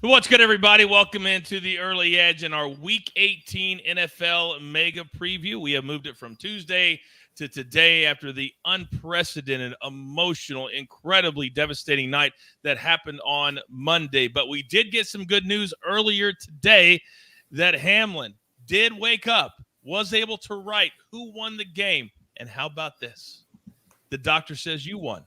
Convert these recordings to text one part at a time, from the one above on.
What's good, everybody? Welcome into the Early Edge and our Week 18 NFL Mega Preview. We have moved it from Tuesday to today after the unprecedented, emotional, incredibly devastating night that happened on Monday. But we did get some good news earlier today that Hamlin did wake up, was able to write who won the game. And how about this? The doctor says you won.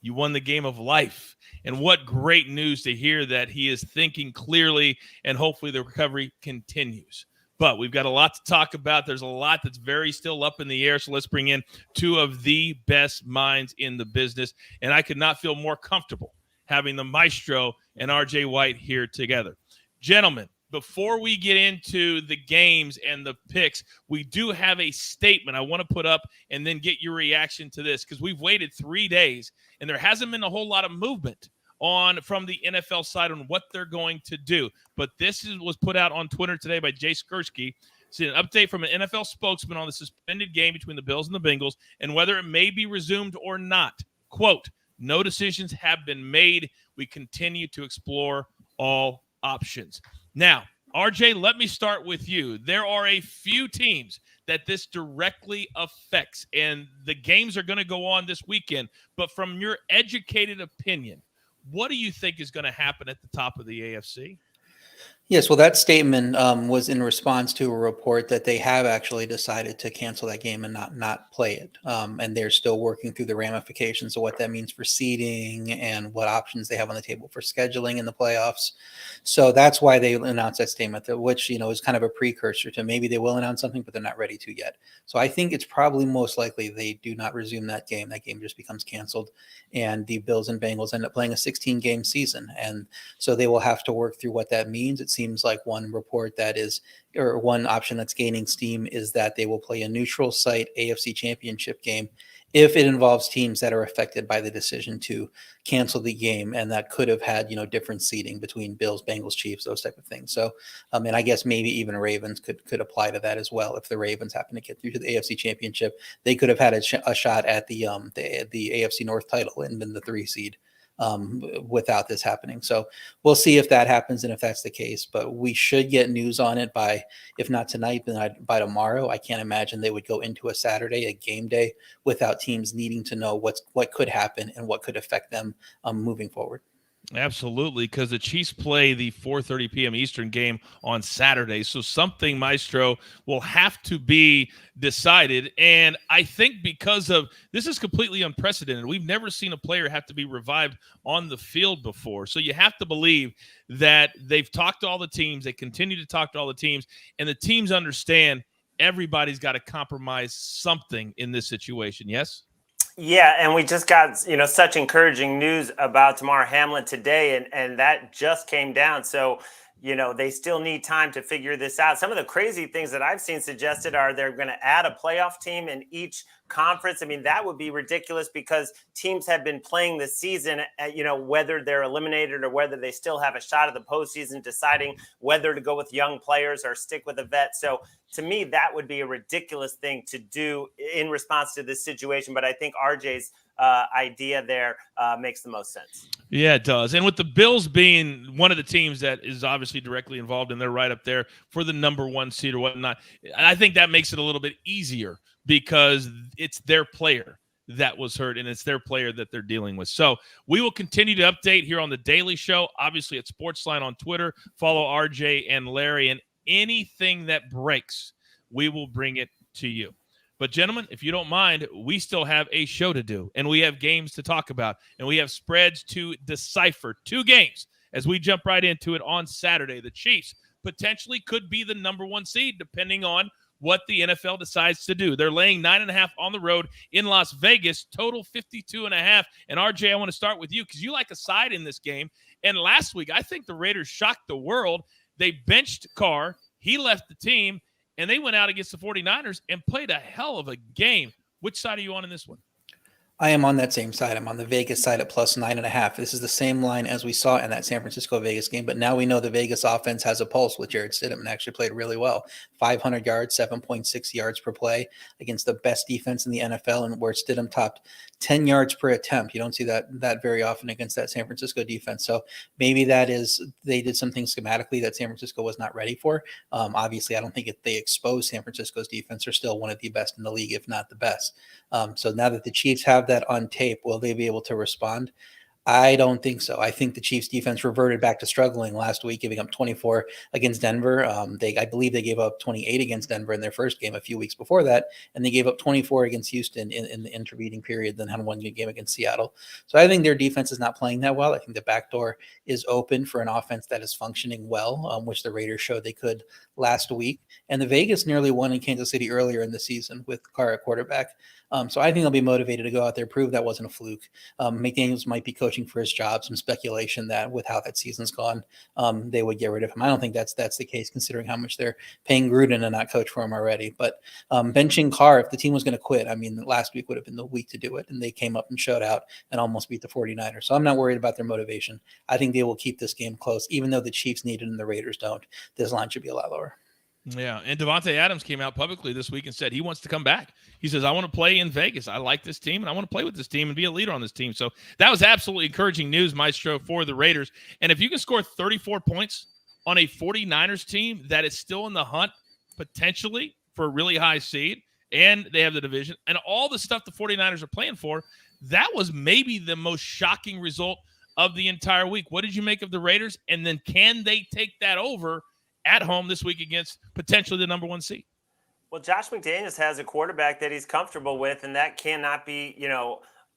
You won the game of life. And what great news to hear that he is thinking clearly and hopefully the recovery continues. But we've got a lot to talk about. There's a lot that's very still up in the air. So let's bring in two of the best minds in the business. And I could not feel more comfortable having the maestro and RJ White here together. Gentlemen, before we get into the games and the picks, we do have a statement I want to put up and then get your reaction to this, because we've waited 3 days and there hasn't been a whole lot of movement from the NFL side on what they're going to do. But this was put out on Twitter today by Jay Skursky. It's an update from an NFL spokesman on the suspended game between the Bills and the Bengals and whether it may be resumed or not. Quote, "No decisions have been made. We continue to explore all options." Now, RJ, let me start with you. There are a few teams that this directly affects, and the games are going to go on this weekend. But from your educated opinion, what do you think is going to happen at the top of the AFC? Yes, well, that statement was in response to a report that they have actually decided to cancel that game and not play it. And they're still working through the ramifications of what that means for seeding and what options they have on the table for scheduling in the playoffs. So that's why they announced that statement, which, is kind of a precursor to maybe they will announce something, but they're not ready to yet. So I think it's probably most likely they do not resume that game. That game just becomes canceled, and the Bills and Bengals end up playing a 16-game season. And so they will have to work through what that means. It seems like one option that's gaining steam is that they will play a neutral site AFC Championship game if it involves teams that are affected by the decision to cancel the game, and that could have had different seeding between Bills, Bengals, Chiefs, those type of things. So and I guess maybe even Ravens could apply to that as well. If the Ravens happen to get through to the AFC Championship, they could have had a shot at the AFC North title and been the 3 seed without this happening. So we'll see if that happens and if that's the case, but we should get news on it by, if not tonight, then by tomorrow. I can't imagine they would go into a Saturday, a game day, without teams needing to know what could happen and what could affect them moving forward. Absolutely, because the Chiefs play the 4:30 p.m. Eastern game on Saturday. So something, Maestro, will have to be decided. And I think because of this is completely unprecedented. We've never seen a player have to be revived on the field before. So you have to believe that they've talked to all the teams. They continue to talk to all the teams. And the teams understand everybody's got to compromise something in this situation. Yes? Yeah, and we just got, such encouraging news about Damar Hamlin today, and that just came down. So, they still need time to figure this out. Some of the crazy things that I've seen suggested are they're going to add a playoff team in each conference. I mean, that would be ridiculous because teams have been playing the season, whether they're eliminated or whether they still have a shot at the postseason, deciding whether to go with young players or stick with a vet. So to me, that would be a ridiculous thing to do in response to this situation. But I think RJ's idea there makes the most sense. Yeah, it does. And with the Bills being one of the teams that is obviously directly involved, and they're right up there for the number 1 seed or whatnot, I think that makes it a little bit easier because it's their player that was hurt and it's their player that they're dealing with. So we will continue to update here on the Daily Show, obviously at SportsLine on Twitter. Follow RJ and Larry, and anything that breaks, we will bring it to you. But, gentlemen, if you don't mind, we still have a show to do, and we have games to talk about, and we have spreads to decipher. 2 games as we jump right into it on Saturday. The Chiefs potentially could be the number 1 seed, depending on what the NFL decides to do. They're laying 9.5 on the road in Las Vegas, total 52.5. And, RJ, I want to start with you because you like a side in this game. And last week, I think the Raiders shocked the world. They benched Carr. He left the team. And they went out against the 49ers and played a hell of a game. Which side are you on in this one? I am on that same side. I'm on the Vegas side at plus 9.5. This is the same line as we saw in that San Francisco-Vegas game, but now we know the Vegas offense has a pulse with Jarrett Stidham and actually played really well. 500 yards, 7.6 yards per play against the best defense in the NFL, and where Stidham topped 10 yards per attempt. You don't see that very often against that San Francisco defense. So maybe that is, they did something schematically that San Francisco was not ready for. Obviously, I don't think they exposed San Francisco's defense. Are still one of the best in the league, if not the best. So now that the Chiefs have that on tape, will they be able to respond? I don't think so. I think the Chiefs defense reverted back to struggling last week, giving up 24 against Denver. I believe they gave up 28 against Denver in their first game a few weeks before that, and they gave up 24 against Houston in the intervening period, then had one good game against Seattle. So I think their defense is not playing that well. I think the back door is open for an offense that is functioning well, which the Raiders showed they could last week. And the Vegas nearly won in Kansas City earlier in the season with Carr at quarterback. So I think they'll be motivated to go out there, prove that wasn't a fluke. McDaniels might be coaching for his job. Some speculation that with how that season's gone, they would get rid of him. I don't think that's the case, considering how much they're paying Gruden and not coach for him already. But benching Carr, if the team was going to quit, I mean, last week would have been the week to do it. And they came up and showed out and almost beat the 49ers. So I'm not worried about their motivation. I think they will keep this game close, even though the Chiefs need it and the Raiders don't. This line should be a lot lower. Yeah, and Davante Adams came out publicly this week and said he wants to come back. He says, I want to play in Vegas. I like this team, and I want to play with this team and be a leader on this team. So that was absolutely encouraging news, Maestro, for the Raiders. And if you can score 34 points on a 49ers team that is still in the hunt potentially for a really high seed, and they have the division, and all the stuff the 49ers are playing for, that was maybe the most shocking result of the entire week. What did you make of the Raiders? And then can they take that over at home this week against potentially the number one seed? Well, Josh McDaniels has a quarterback that he's comfortable with, and that cannot be,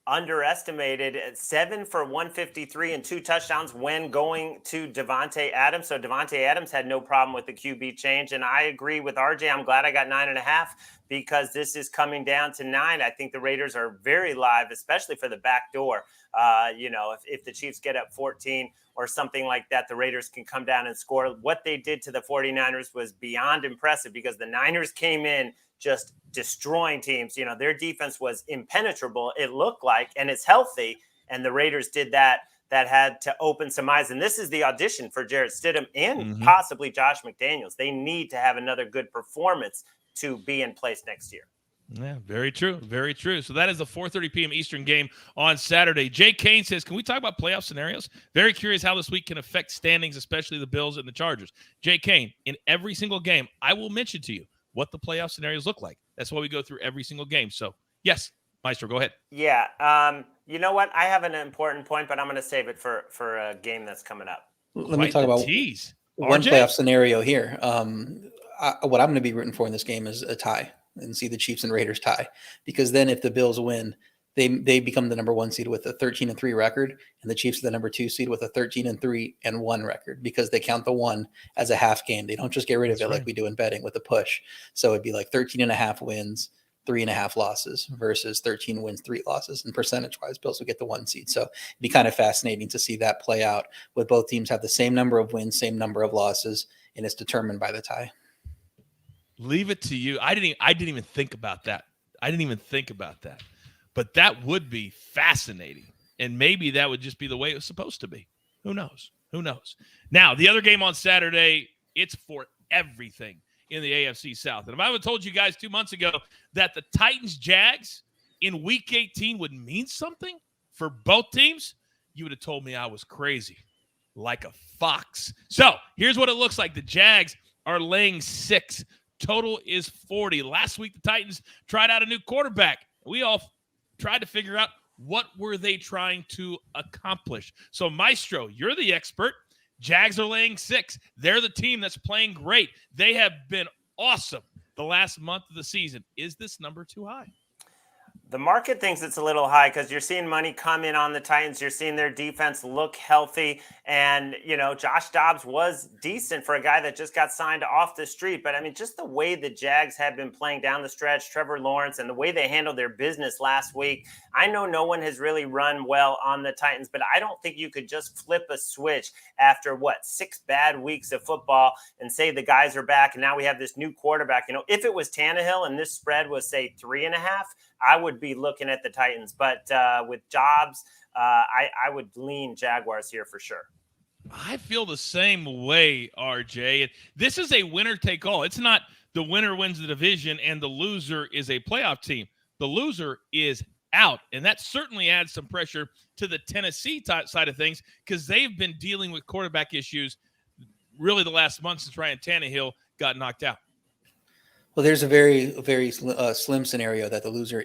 underestimated. At 7 for 153 and 2 touchdowns when going to Davante Adams. So Davante Adams had no problem with the QB change. And I agree with RJ. I'm glad I got 9.5 because this is coming down to 9. I think the Raiders are very live, especially for the back door. If the Chiefs get up 14 or something like that, the Raiders can come down and score. What they did to the 49ers was beyond impressive because the Niners came in just destroying teams. Their defense was impenetrable, it looked like, and it's healthy. And the Raiders did that had to open some eyes. And this is the audition for Jarrett Stidham and possibly Josh McDaniels. They need to have another good performance to be in place next year. Yeah, very true. Very true. So that is the 4:30 p.m. Eastern game on Saturday. Jay Kane says, can we talk about playoff scenarios? Very curious how this week can affect standings, especially the Bills and the Chargers. Jay Kane, in every single game, I will mention to you what the playoff scenarios look like. That's why we go through every single game. So, yes, Maestro, go ahead. Yeah. You know what? I have an important point, but I'm going to save it for a game that's coming up. Let me talk about tease. One playoff scenario here. What I'm going to be rooting for in this game is a tie and see the Chiefs and Raiders tie, because then if the Bills win, they become the number 1 seed with a 13-3 record, and the Chiefs are the number 2 seed with a 13-3-1 record, because they count the 1 as a half game. They don't just get rid of it like we do in betting with a push. So it'd be like 13.5 wins, 3.5 losses versus 13 wins, 3 losses. And percentage-wise, Bills would get the 1 seed. So it'd be kind of fascinating to see that play out with both teams have the same number of wins, same number of losses, and it's determined by the tie. Leave it to you. I didn't even think about that. But that would be fascinating. And maybe that would just be the way it was supposed to be. Who knows? Now, the other game on Saturday, it's for everything in the AFC South. And if I would have told you guys 2 months ago that the Titans-Jags in Week 18 would mean something for both teams, you would have told me I was crazy, like a fox. So here's what it looks like. The Jags are laying 6. Total is 40. Last week, the Titans tried out a new quarterback. We all tried to figure out what were they trying to accomplish. So, Maestro, you're the expert. Jags are laying 6. They're the team that's playing great. They have been awesome the last month of the season. Is this number too high? The market thinks it's a little high because you're seeing money come in on the Titans. You're seeing their defense look healthy. And, Josh Dobbs was decent for a guy that just got signed off the street. But, just the way the Jags have been playing down the stretch, Trevor Lawrence, and the way they handled their business last week, I know no one has really run well on the Titans, but I don't think you could just flip a switch after, 6 bad weeks of football and say the guys are back and now we have this new quarterback. If it was Tannehill and this spread was, say, 3.5, I would be looking at the Titans. But with Dobbs, I would lean Jaguars here for sure. I feel the same way, RJ. And this is a winner-take-all. It's not the winner wins the division and the loser is a playoff team. The loser is out. And that certainly adds some pressure to the Tennessee side of things because they've been dealing with quarterback issues really the last month since Ryan Tannehill got knocked out. Well, there's a very slim scenario that the loser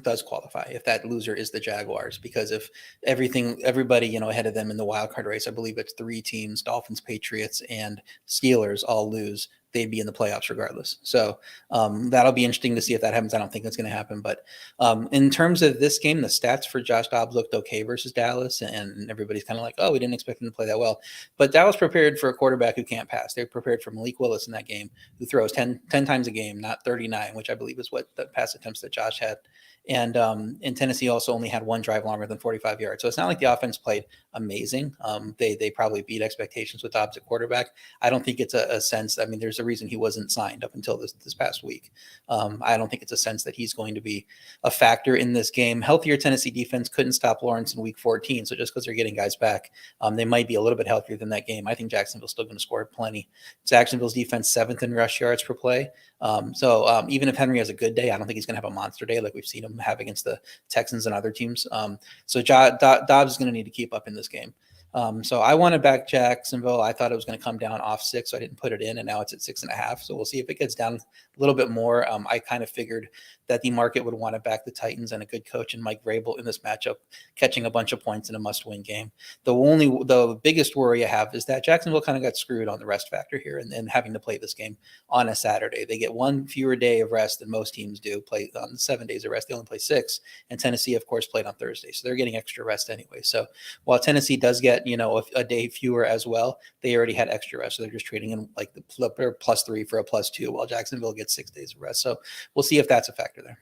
does qualify if that loser is the Jaguars, because if everybody ahead of them in the wild card race, I believe it's 3 teams: Dolphins, Patriots, and Steelers, all lose, they'd be in the playoffs regardless. So that'll be interesting to see if that happens. I don't think that's going to happen. But in terms of this game, the stats for Josh Dobbs looked okay versus Dallas, and everybody's kind of like, oh, we didn't expect him to play that well. But Dallas prepared for a quarterback who can't pass. They're prepared for Malik Willis in that game, who throws 10 times a game, not 39, which I believe is what the pass attempts that Josh had. And Tennessee also only had one drive longer than 45 yards. So it's not like the offense played amazing. They probably beat expectations with Dobbs at quarterback. I don't think it's a sense. I mean, there's a reason he wasn't signed up until this past week. I don't think it's a sense that he's going to be a factor in this game. Healthier Tennessee defense couldn't stop Lawrence in week 14. So just because they're getting guys back, they might be a little bit healthier than that game. I think Jacksonville's still going to score plenty. Jacksonville's defense 7th in rush yards per play. So even if Henry has a good day, I don't think he's going to have a monster day like we've seen him have against the Texans and other teams. So Dobbs is going to need to keep up in this game. So I want to back Jacksonville. I thought it was going to come down off 6, so I didn't put it in, and now it's at 6.5. So we'll see if it gets down a little bit more. I kind of figured that the market would want to back the Titans and a good coach in Mike Vrabel in this matchup, catching a bunch of points in a must-win game. The biggest worry I have is that Jacksonville kind of got screwed on the rest factor here and having to play this game on a Saturday. They get one fewer day of rest than most teams do. Play on 7 days of rest. They only play 6, and Tennessee, of course, played on Thursday, so they're getting extra rest anyway. So while Tennessee does get a day fewer as well, they already had extra rest, so they're just trading in like the +3 for a +2, while Jacksonville gets 6 days of rest. So we'll see if that's a factor there.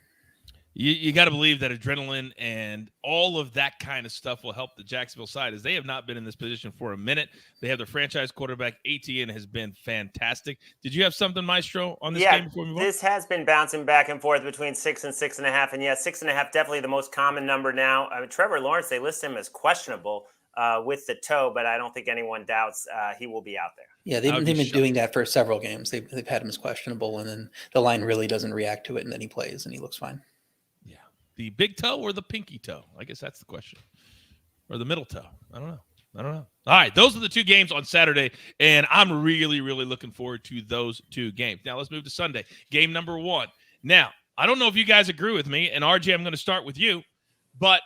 You got to believe that adrenaline and all of that kind of stuff will help the Jacksonville side, as they have not been in this position for a minute. They have their franchise quarterback, ATN, has been fantastic. Did you have something, Maestro, on this game before we move on? This has been bouncing back and forth between 6 and 6.5. And 6.5 definitely the most common number now. Trevor Lawrence, they list him as questionable with the toe, but I don't think anyone doubts he will be out there. Yeah, they've been doing that for several games. They've had him as questionable, and then the line really doesn't react to it, and then he plays, and he looks fine. Yeah. The big toe or the pinky toe? I guess that's the question. Or the middle toe? I don't know. All right, those are the 2 games on Saturday, and I'm really, really looking forward to those 2 games. Now let's move to Sunday. Game number 1. Now, I don't know if you guys agree with me, and RJ, I'm going to start with you, but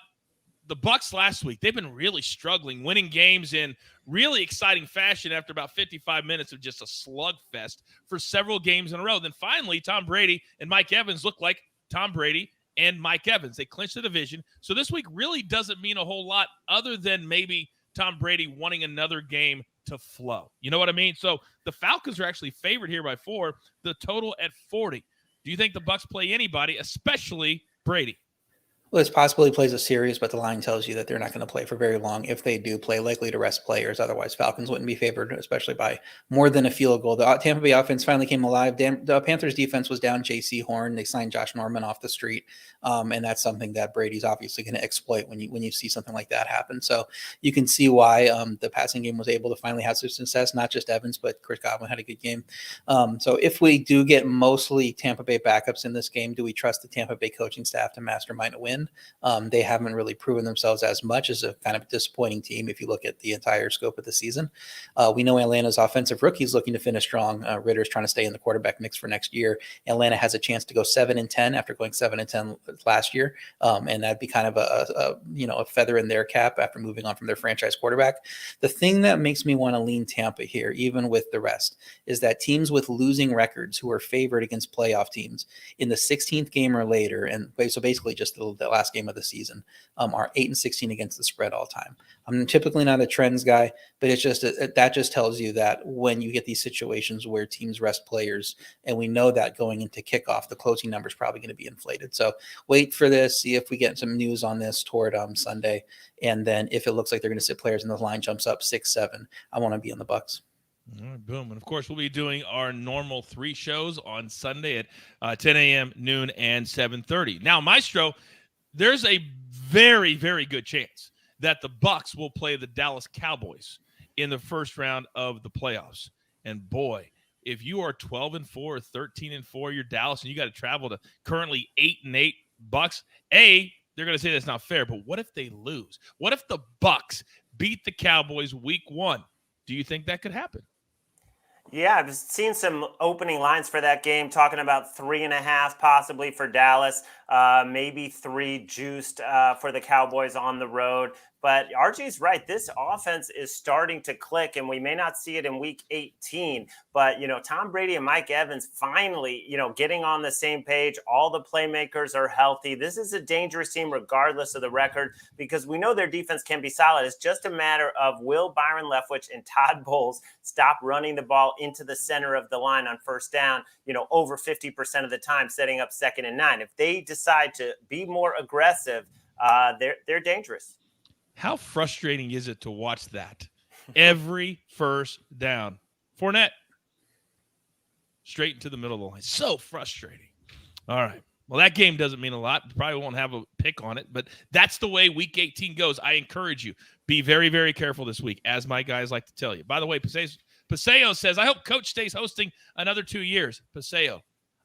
the Bucs last week, they've been really struggling, winning games in really exciting fashion after about 55 minutes of just a slugfest for several games in a row. Then finally, Tom Brady and Mike Evans look like Tom Brady and Mike Evans. They clinched the division. So this week really doesn't mean a whole lot other than maybe Tom Brady wanting another game to flow. You know what I mean? So the Falcons are actually favored here by 4, the total at 40. Do you think the Bucs play anybody, especially Brady? Well, it's possible he plays a series, but the line tells you that they're not going to play for very long. If they do play, likely to rest players. Otherwise, Falcons wouldn't be favored, especially by more than a field goal. The Tampa Bay offense finally came alive. The Panthers defense was down J.C. Horn. They signed Josh Norman off the street, and that's something that Brady's obviously going to exploit when you see something like that happen. So you can see why the passing game was able to finally have some success. Not just Evans, but Chris Godwin had a good game. So if we do get mostly Tampa Bay backups in this game, do we trust the Tampa Bay coaching staff to mastermind a win? They haven't really proven themselves as much as a kind of disappointing team if you look at the entire scope of the season. We know Atlanta's offensive rookies looking to finish strong. Ritter's trying to stay in the quarterback mix for next year. Atlanta has a chance to go 7-10 after going 7-10 last year, and that'd be kind of a feather in their cap after moving on from their franchise quarterback. The thing that makes me want to lean Tampa here, even with the rest, is that teams with losing records who are favored against playoff teams in the 16th game or later, and so basically just the last game of the season, are 8-16 against the spread all time. I'm typically not a trends guy, but it's just that just tells you that when you get these situations where teams rest players, and we know that going into kickoff, the closing number is probably going to be inflated. So wait for this, see if we get some news on this toward Sunday, and then if it looks like they're going to sit players and the line jumps up 6-7, I want to be on the Bucs. All right, boom. And, of course, we'll be doing our normal 3 shows on Sunday at 10 a.m., noon, and 7:30. Now, Maestro, there's a very, very good chance that the Bucs will play the Dallas Cowboys in the first round of the playoffs. And, boy, if you are 12-4 or 13-4, you're Dallas, and you got to travel to currently 8-8 Bucs, A, they're going to say that's not fair, but what if they lose? What if the Bucs beat the Cowboys week 1? Do you think that could happen? Yeah, I've seen some opening lines for that game talking about 3.5 possibly for Dallas, maybe 3 juiced for the Cowboys on the road. But RJ's right. This offense is starting to click, and we may not see it in week 18. But, Tom Brady and Mike Evans finally, getting on the same page. All the playmakers are healthy. This is a dangerous team regardless of the record because we know their defense can be solid. It's just a matter of will Byron Leftwich and Todd Bowles stop running the ball into the center of the line on first down, over 50% of the time, setting up 2nd and 9. If they decide to be more aggressive, they're dangerous. How frustrating is it to watch that? Every first down. Fournette, straight into the middle of the line. So frustrating. All right. Well, that game doesn't mean a lot. Probably won't have a pick on it, but that's the way week 18 goes. I encourage you, be very, very careful this week, as my guys like to tell you. By the way, Paseo says, I hope Coach stays hosting another 2 years. Paseo,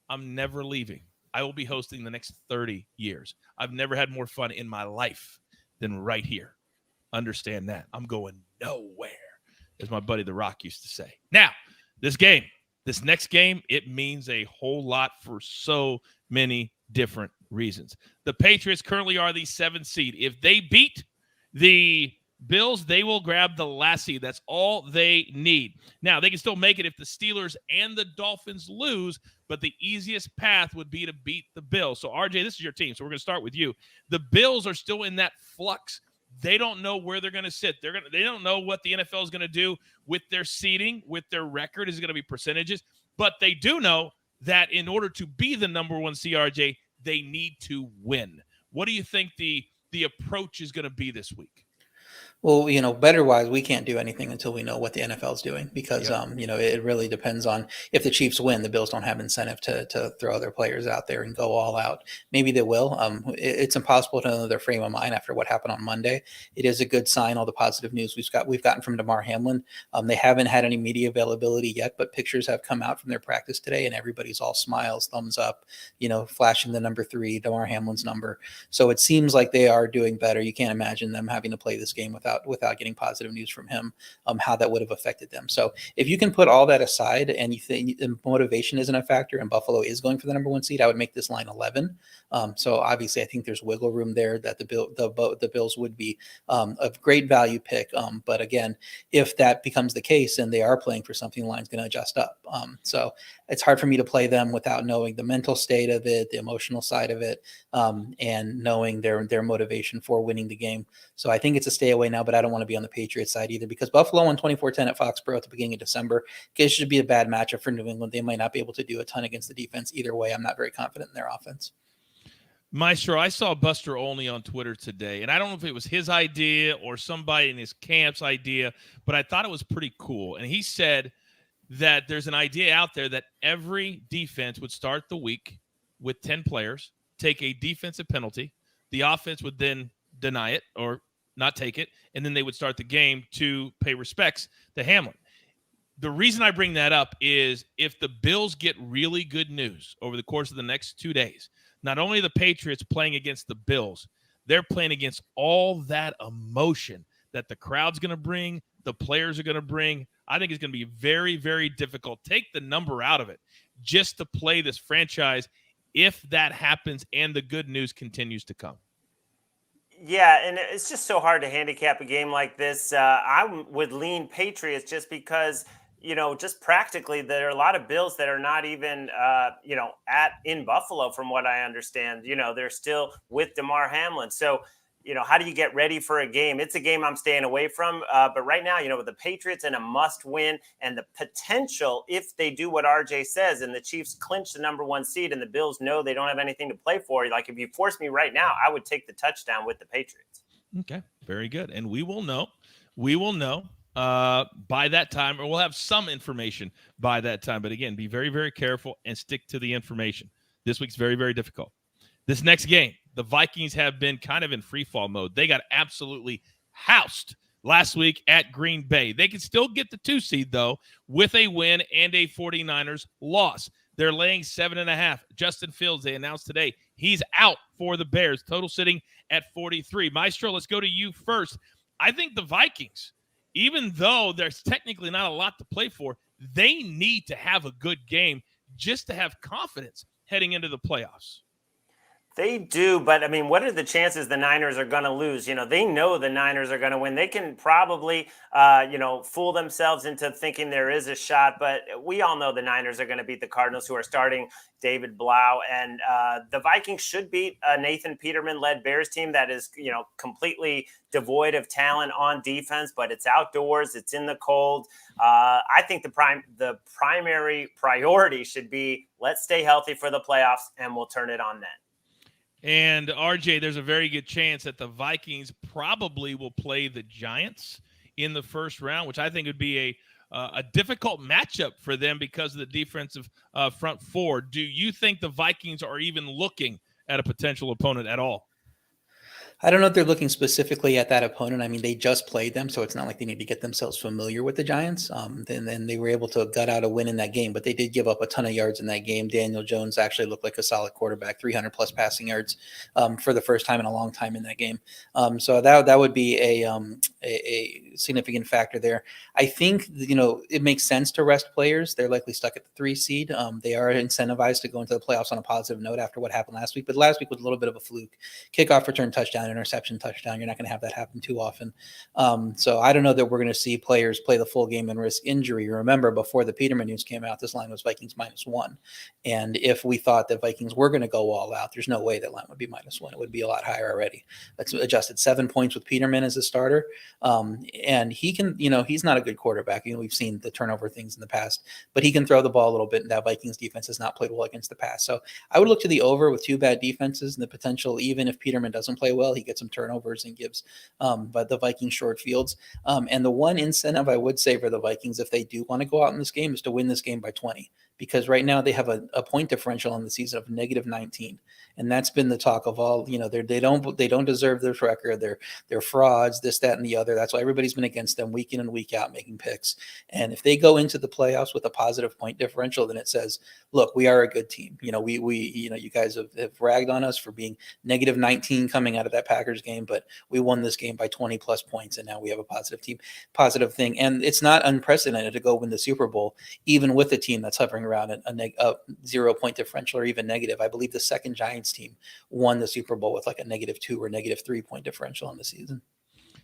I'm never leaving. I will be hosting the next 30 years. I've never had more fun in my life than right here. Understand that. I'm going nowhere, as my buddy The Rock used to say. Now, this next game, it means a whole lot for so many different reasons. The Patriots currently are the 7th seed. If they beat the Bills, they will grab the last seed. That's all they need. Now, they can still make it if the Steelers and the Dolphins lose, but the easiest path would be to beat the Bills. So, RJ, this is your team, so we're going to start with you. The Bills are still in that flux. They don't know where they're going to sit. They don't know what the NFL is going to do with their seeding, with their record. Is it going to be percentages? But they do know that in order to be the number 1 CRJ, they need to win. What do you think the approach is going to be this week? Well, bettor-wise, we can't do anything until we know what the NFL is doing because, it really depends on if the Chiefs win, the Bills don't have incentive to throw their players out there and go all out. Maybe they will. It's impossible to know their frame of mind after what happened on Monday. It is a good sign, all the positive news we've gotten from Damar Hamlin. They haven't had any media availability yet, but pictures have come out from their practice today, and everybody's all smiles, thumbs up, flashing the number 3, Damar Hamlin's number. So it seems like they are doing better. You can't imagine them having to play this game without getting positive news from him, how that would have affected them. So if you can put all that aside and you think motivation isn't a factor and Buffalo is going for the number 1 seed, I would make this line 11. So obviously I think there's wiggle room there that the Bills would be a great value pick. But again, if that becomes the case and they are playing for something, the line's going to adjust up. So it's hard for me to play them without knowing the mental state of it, the emotional side of it, and knowing their motivation for winning the game. So I think it's a stay away now, but I don't want to be on the Patriots side either because Buffalo won 24-10 at Foxborough at the beginning of December. It should be a bad matchup for New England. They might not be able to do a ton against the defense either way. I'm not very confident in their offense. Maestro, I saw Buster Olney on Twitter today, and I don't know if it was his idea or somebody in his camp's idea, but I thought it was pretty cool. And he said that there's an idea out there that every defense would start the week with 10 players, take a defensive penalty. The offense would then deny it or not take it, and then they would start the game to pay respects to Hamlin. The reason I bring that up is if the Bills get really good news over the course of the next 2 days, not only the Patriots playing against the Bills, they're playing against all that emotion that the crowd's going to bring, the players are going to bring. I think it's going to be very, very difficult. Take the number out of it just to play this franchise if that happens and the good news continues to come. Yeah, and it's just so hard to handicap a game like this. I would lean Patriots just because, just practically there are a lot of Bills that are not even, in Buffalo from what I understand. They're still with Damar Hamlin. So, how do you get ready for a game? It's a game I'm staying away from. But right now, with the Patriots and a must win and the potential, if they do what RJ says and the Chiefs clinch the number 1 seed and the Bills know they don't have anything to play for, like if you force me right now, I would take the touchdown with the Patriots. Okay, very good. And we will know by that time, or we'll have some information by that time. But again, be very, very careful and stick to the information. This week's very, very difficult. This next game, the Vikings have been kind of in free fall mode. They got absolutely housed last week at Green Bay. They can still get the 2 seed, though, with a win and a 49ers loss. They're laying 7.5. Justin Fields, they announced today, he's out for the Bears. Total sitting at 43. Maestro, let's go to you first. I think the Vikings, even though there's technically not a lot to play for, they need to have a good game just to have confidence heading into the playoffs. They do, but I mean, what are the chances the Niners are going to lose? They know the Niners are going to win. They can probably, fool themselves into thinking there is a shot, but we all know the Niners are going to beat the Cardinals, who are starting David Blau, and the Vikings should beat a Nathan Peterman-led Bears team that is, completely devoid of talent on defense, but it's outdoors, it's in the cold. I think the primary priority should be let's stay healthy for the playoffs, and we'll turn it on then. And, RJ, there's a very good chance that the Vikings probably will play the Giants in the first round, which I think would be a difficult matchup for them because of the defensive front four. Do you think the Vikings are even looking at a potential opponent at all? I don't know if they're looking specifically at that opponent. I mean, they just played them, so it's not like they need to get themselves familiar with the Giants. Then they were able to gut out a win in that game, but they did give up a ton of yards in that game. Daniel Jones actually looked like a solid quarterback, 300-plus passing yards for the first time in a long time in that game. So that would be a significant factor there. I think, it makes sense to rest players. They're likely stuck at the 3 seed. They are incentivized to go into the playoffs on a positive note after what happened last week, but last week was a little bit of a fluke. Kickoff return touchdown, interception touchdown. You're not going to have that happen too often. So I don't know that we're going to see players play the full game and risk injury. Remember, before the Peterman news came out, this line was Vikings -1. And if we thought that Vikings were going to go all out, there's no way that line would be -1. It would be a lot higher already. That's adjusted 7 points with Peterman as a starter. And he can, he's not a good quarterback. We've seen the turnover things in the past, but he can throw the ball a little bit, and that Vikings defense has not played well against the pass. So I would look to the over with 2 bad defenses and the potential, even if Peterman doesn't play well, he gets some turnovers and gives but the Vikings short fields. And the one incentive I would say for the Vikings, if they do want to go out in this game, is to win this game by 20. Because right now they have a point differential on the season of -19, and that's been the talk of all. They don't deserve this record. They're frauds. This, that, and the other. That's why everybody's been against them week in and week out, making picks. And if they go into the playoffs with a positive point differential, then it says, look, we are a good team. You guys have ragged on us for being -19 coming out of that Packers game, but we won this game by 20 plus points, and now we have a positive thing. And it's not unprecedented to go win the Super Bowl, even with a team that's hovering around a 0 point differential or even negative. I believe the second Giants team won the Super Bowl with like a -2 or -3 point differential on the season.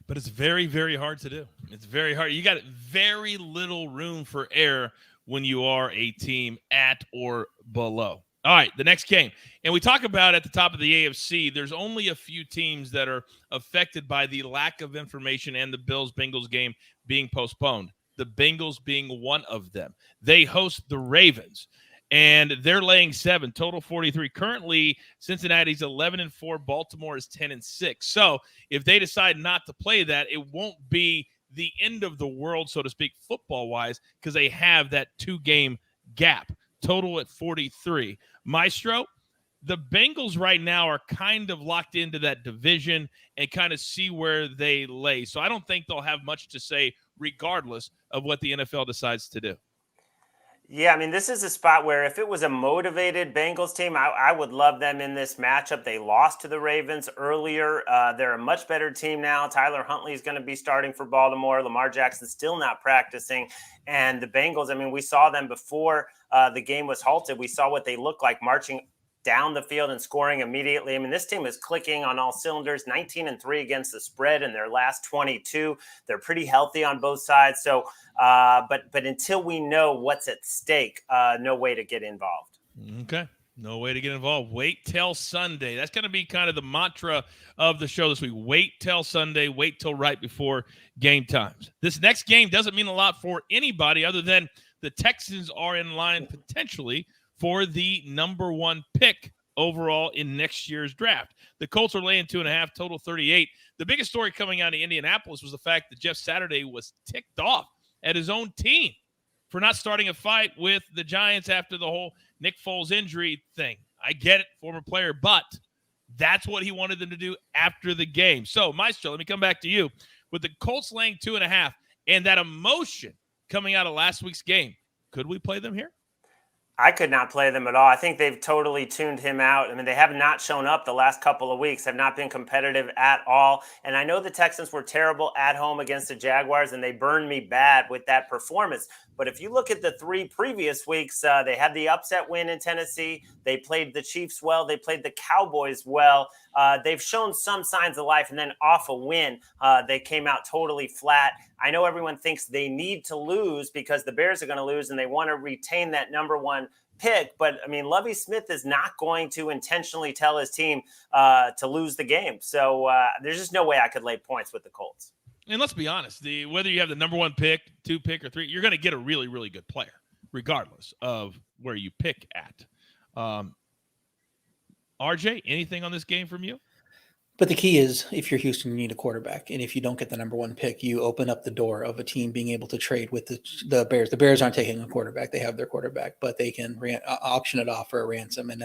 But it's very, very hard to do. It's very hard. You got very little room for error when you are a team at or below. All right, the next game. And we talk about at the top of the AFC, there's only a few teams that are affected by the lack of information and the Bills-Bengals game being postponed. The Bengals being one of them. They host the Ravens, and they're laying 7, total 43. Currently, Cincinnati's 11-4, Baltimore is 10-6. So if they decide not to play that, it won't be the end of the world, so to speak, football-wise, because they have that 2-game gap, total at 43. Maestro, the Bengals right now are kind of locked into that division and kind of see where they lay. So I don't think they'll have much to say regardless of what the NFL decides to do. Yeah, I mean, this is a spot where if it was a motivated Bengals team, I would love them in this matchup. They lost to the Ravens earlier. They're a much better team now. Tyler Huntley is going to be starting for Baltimore. Lamar Jackson still not practicing. And the Bengals, I mean, we saw them before the game was halted. We saw what they look like marching down the field and scoring immediately. I mean, this team is clicking on all cylinders, 19-3 against the spread in their last 22. They're pretty healthy on both sides. So, but until we know what's at stake, no way to get involved. Okay. No way to get involved. Wait till Sunday. That's going to be kind of the mantra of the show this week. Wait till Sunday. Wait till right before game times. This next game doesn't mean a lot for anybody other than the Texans are in line potentially for the number 1 pick overall in next year's draft. The Colts are laying 2.5, total 38. The biggest story coming out of Indianapolis was the fact that Jeff Saturday was ticked off at his own team for not starting a fight with the Giants after the whole Nick Foles injury thing. I get it, former player, but that's what he wanted them to do after the game. So, Maestro, let me come back to you. With the Colts laying 2.5 and that emotion coming out of last week's game, could we play them here? I could not play them at all. I think they've totally tuned him out. I mean, they have not shown up the last couple of weeks, have not been competitive at all. And I know the Texans were terrible at home against the Jaguars, and they burned me bad with that performance. But if you look at the 3 previous weeks, they had the upset win in Tennessee. They played the Chiefs well. They played the Cowboys well. They've shown some signs of life, and then off a win, they came out totally flat. I know everyone thinks they need to lose because the Bears are going to lose and they want to retain that number 1 pick. But, I mean, Lovie Smith is not going to intentionally tell his team to lose the game. So there's just no way I could lay points with the Colts. And let's be honest, whether you have the number 1 pick, 2 pick, or 3, you're going to get a really, really good player, regardless of where you pick at. RJ, anything on this game from you? But the key is, if you're Houston, you need a quarterback. And if you don't get the number 1 pick, you open up the door of a team being able to trade with the Bears. The Bears aren't taking a quarterback. They have their quarterback, but they can auction it off for a ransom. And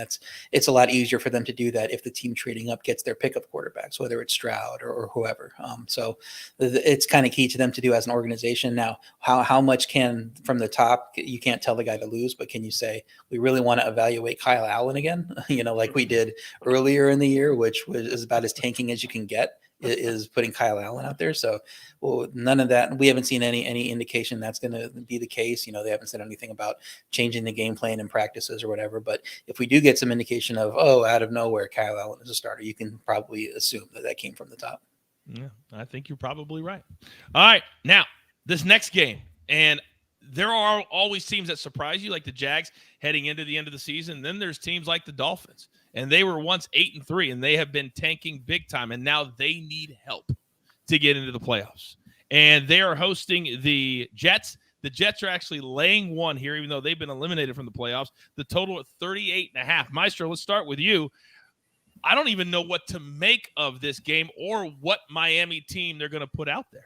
it's a lot easier for them to do that if the team trading up gets their pick of quarterbacks, whether it's Stroud or whoever. So it's kind of key to them to do as an organization. Now, how much can from the top, you can't tell the guy to lose, but can you say, we really want to evaluate Kyle Allen again, like we did earlier in the year, which is about as tanking as you can get, is putting Kyle Allen out there. So, none of that. We haven't seen any indication that's going to be the case. They haven't said anything about changing the game plan in practices or whatever. But if we do get some indication of, out of nowhere, Kyle Allen is a starter, you can probably assume that came from the top. Yeah, I think you're probably right. All right. Now, this next game, and there are always teams that surprise you, like the Jags heading into the end of the season. Then there's teams like the Dolphins. And they were once 8-3, and they have been tanking big time, and now they need help to get into the playoffs. And they are hosting the Jets. The Jets are actually laying 1 here, even though they've been eliminated from the playoffs. The total at 38.5. Maestro, let's start with you. I don't even know what to make of this game or what Miami team they're going to put out there.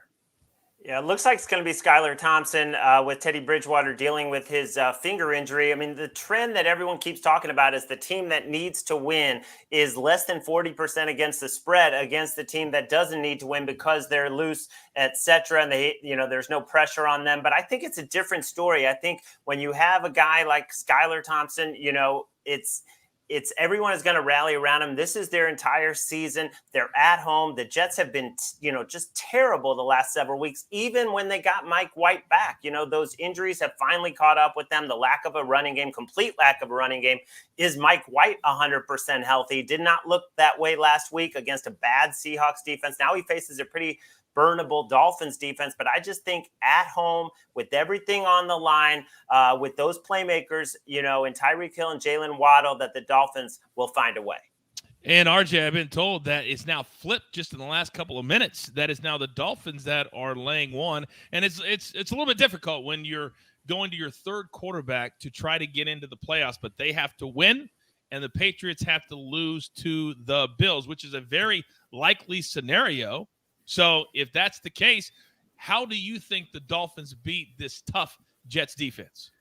Yeah, it looks like it's going to be Skylar Thompson with Teddy Bridgewater dealing with his finger injury. I mean, the trend that everyone keeps talking about is the team that needs to win is less than 40% against the spread against the team that doesn't need to win because they're loose, etc. And there's no pressure on them. But I think it's a different story. I think when you have a guy like Skylar Thompson, it's everyone is going to rally around him. This is their entire season. They're at home. The Jets have been, just terrible the last several weeks, even when they got Mike White back. Those injuries have finally caught up with them. The lack of a running game, complete lack of a running game. Is Mike White 100% healthy? Did not look that way last week against a bad Seahawks defense. Now he faces a pretty burnable Dolphins defense, but I just think at home with everything on the line, with those playmakers, in Tyreek Hill and Jalen Waddle, that the Dolphins will find a way. And RJ, I've been told that it's now flipped just in the last couple of minutes. That is now the Dolphins that are laying 1, and it's a little bit difficult when you're going to your 3rd quarterback to try to get into the playoffs, but they have to win, and the Patriots have to lose to the Bills, which is a very likely scenario. So if that's the case, how do you think the Dolphins beat this tough Jets defense?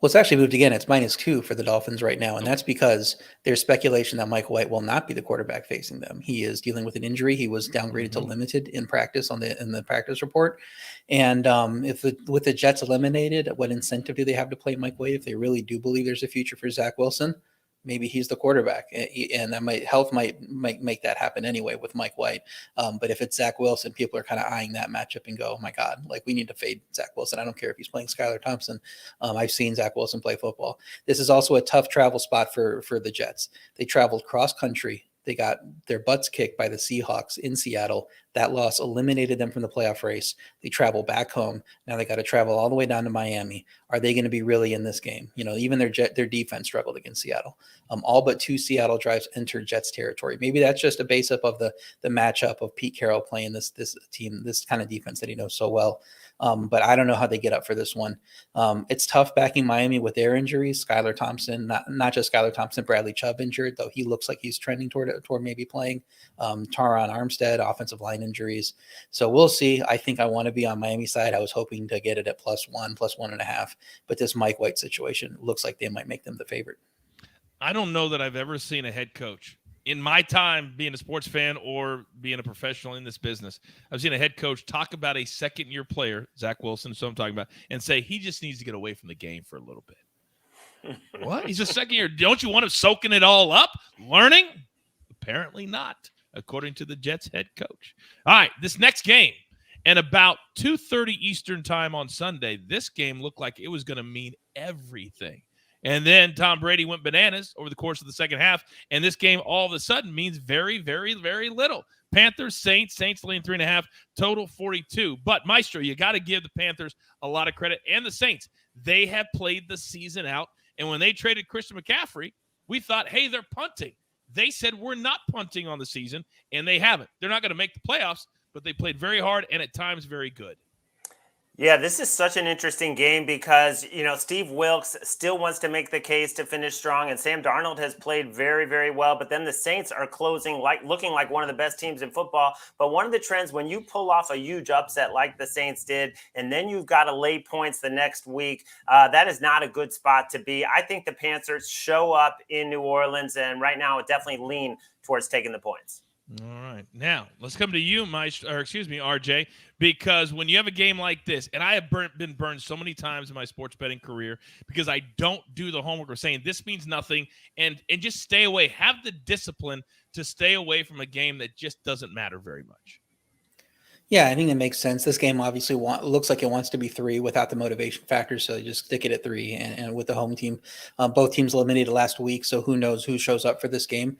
Well, it's actually moved again. It's -2 for the Dolphins right now. And that's because there's speculation that Mike White will not be the quarterback facing them. He is dealing with an injury. He was downgraded to limited in practice in the practice report. And with the Jets eliminated, what incentive do they have to play Mike White if they really do believe there's a future for Zach Wilson? Maybe he's the quarterback, and that might make that happen anyway with Mike White. But if it's Zach Wilson, people are kind of eyeing that matchup and go, oh my God, we need to fade Zach Wilson. I don't care if he's playing Skylar Thompson. I've seen Zach Wilson play football. This is also a tough travel spot for the Jets. They traveled cross country. They got their butts kicked by the Seahawks in Seattle. That loss eliminated them from the playoff race. They travel back home. Now they got to travel all the way down to Miami. Are they going to be really in this game? Even their defense struggled against Seattle. All but 2 Seattle drives entered Jets territory. Maybe that's just a base up of the matchup of Pete Carroll playing this team, this kind of defense that he knows so well. But I don't know how they get up for this one. It's tough backing Miami with their injuries. Skylar Thompson, not just Skylar Thompson, Bradley Chubb injured, though he looks like he's trending toward maybe playing. Taron Armstead, offensive line injuries. So we'll see. I think I want to be on Miami side. I was hoping to get it at +1, +1.5. But this Mike White situation looks like they might make them the favorite. I don't know that I've ever seen a head coach in my time being a sports fan or being a professional in this business. I've seen a head coach talk about a second-year player, Zach Wilson, so I'm talking about, and say he just needs to get away from the game for a little bit. What? He's a second year. Don't you want him soaking it all up? Learning? Apparently not, according to the Jets head coach. All right, this next game, and about 2:30 Eastern time on Sunday, this game looked like it was going to mean everything. And then Tom Brady went bananas over the course of the second half, and this game all of a sudden means very, very, very little. Panthers, Saints laying 3.5, total 42. But, Maestro, you got to give the Panthers a lot of credit, and the Saints. They have played the season out, and when they traded Christian McCaffrey, we thought, hey, they're punting. They said we're not punting on the season, and they haven't. They're not going to make the playoffs, but they played very hard and at times very good. Yeah, this is such an interesting game because, Steve Wilks still wants to make the case to finish strong, and Sam Darnold has played very, very well. But then the Saints are looking like one of the best teams in football. But one of the trends, when you pull off a huge upset like the Saints did, and then you've got to lay points the next week, that is not a good spot to be. I think the Panthers show up in New Orleans, and right now it definitely lean towards taking the points. All right. Now, let's come to you, RJ, because when you have a game like this, and I have been burned so many times in my sports betting career because I don't do the homework or saying this means nothing and just stay away. Have the discipline to stay away from a game that just doesn't matter very much. Yeah, I think it makes sense. This game obviously looks like it wants to be 3 without the motivation factor, so you just stick it at 3. And with the home team, both teams eliminated last week, so who knows who shows up for this game.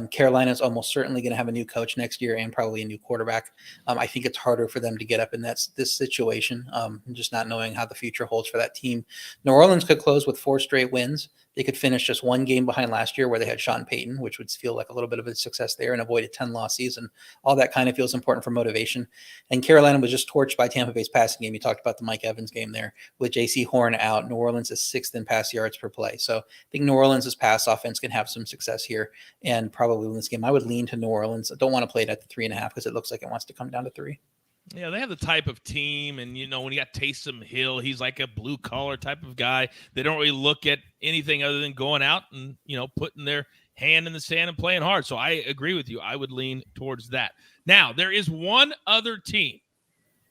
Carolina's almost certainly going to have a new coach next year and probably a new quarterback. I think it's harder for them to get up in this situation, just not knowing how the future holds for that team. New Orleans could close with 4 straight wins. They could finish just 1 game behind last year where they had Sean Payton, which would feel like a little bit of a success there, and avoid a 10-loss season. All that kind of feels important for motivation. And Carolina was just torched by Tampa Bay's passing game. You talked about the Mike Evans game there. With J.C. Horn out, New Orleans is 6th in pass yards per play. So I think New Orleans' pass offense can have some success here and probably win this game. I would lean to New Orleans. I don't want to play it at the 3.5 because it looks like it wants to come down to 3. Yeah, they have the type of team, and, when you got Taysom Hill, he's like a blue-collar type of guy. They don't really look at anything other than going out and, putting their hand in the sand and playing hard. So I agree with you. I would lean towards that. Now, there is one other team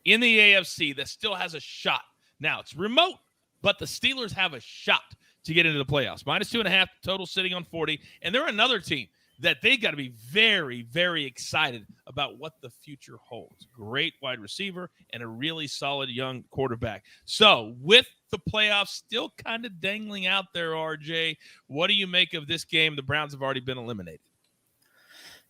in the AFC that still has a shot. Now, it's remote, but the Steelers have a shot to get into the playoffs. -2.5, total sitting on 40. And they're another team that they got to be very, very excited about what the future holds. Great wide receiver and a really solid young quarterback. So with the playoffs still kind of dangling out there, RJ, what do you make of this game? The Browns have already been eliminated.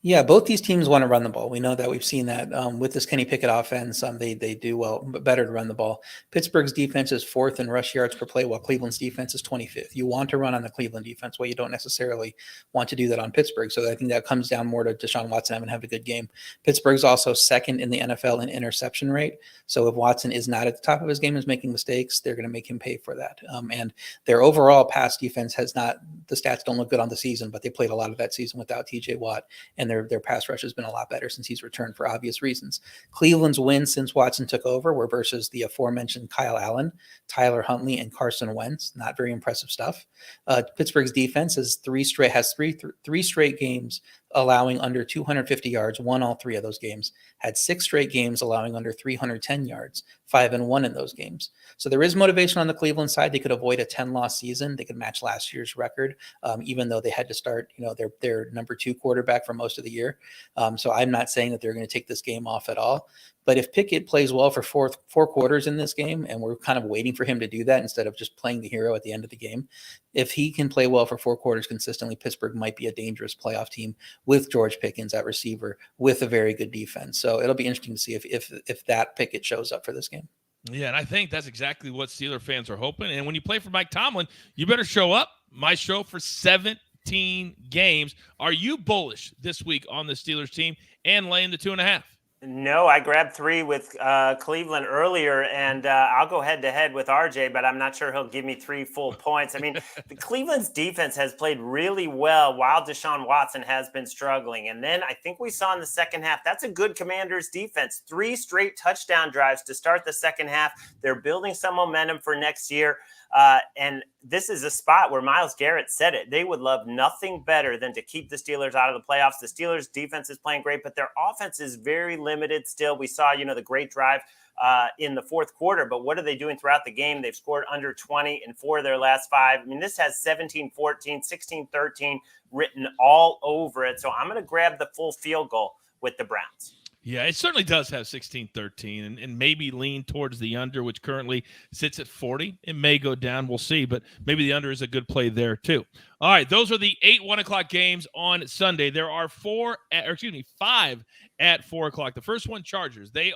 Yeah, both these teams want to run the ball. We know that. We've seen that with this Kenny Pickett offense. They do well, but better to run the ball. Pittsburgh's defense is 4th in rush yards per play, while Cleveland's defense is 25th. You want to run on the Cleveland defense, while you don't necessarily want to do that on Pittsburgh. So I think that comes down more to Deshaun Watson having a good game. Pittsburgh's also 2nd in the NFL in interception rate. So if Watson is not at the top of his game, is making mistakes, they're going to make him pay for that. And their overall pass defense has not. The stats don't look good on the season, but they played a lot of that season without T.J. Watt, and their pass rush has been a lot better since he's returned for obvious reasons. Cleveland's wins since Watson took over were versus the aforementioned Kyle Allen, Tyler Huntley, and Carson Wentz. Not very impressive stuff. Pittsburgh's defense has three straight games allowing under 250 yards, won all 3 of those games, had 6 straight games allowing under 310 yards, 5-1 in those games. So there is motivation on the Cleveland side. They could avoid a 10-loss season. They could match last year's record, even though they had to start, their number 2 quarterback for most of the year. So I'm not saying that they're going to take this game off at all. But if Pickett plays well for 4 quarters in this game, and we're kind of waiting for him to do that instead of just playing the hero at the end of the game, if he can play well for 4 quarters consistently, Pittsburgh might be a dangerous playoff team with George Pickens at receiver with a very good defense. So it'll be interesting to see if that Pickett shows up for this game. Yeah, and I think that's exactly what Steeler fans are hoping. And when you play for Mike Tomlin, you better show up. My show for 17 games. Are you bullish this week on the Steelers team and laying the 2.5? No, I grabbed 3 with Cleveland earlier, and I'll go head-to-head with RJ, but I'm not sure he'll give me 3 full points. I mean, the Cleveland's defense has played really well while Deshaun Watson has been struggling. And then I think we saw in the second half, that's a good Commanders defense. 3 straight touchdown drives to start the second half. They're building some momentum for next year. And this is a spot where Myles Garrett said it. They would love nothing better than to keep the Steelers out of the playoffs. The Steelers defense is playing great, but their offense is very limited still. We saw, the great drive in the fourth quarter, but what are they doing throughout the game? They've scored under 20 in 4 of their last 5. I mean, this has 17-14, 16-13 written all over it. So I'm going to grab the full field goal with the Browns. Yeah, it certainly does have 16-13 and maybe lean towards the under, which currently sits at 40. It may go down. We'll see, but maybe the under is a good play there too. All right, those are the 8 1 o'clock games on Sunday. There are 5 at 4 o'clock. The first one, Chargers. They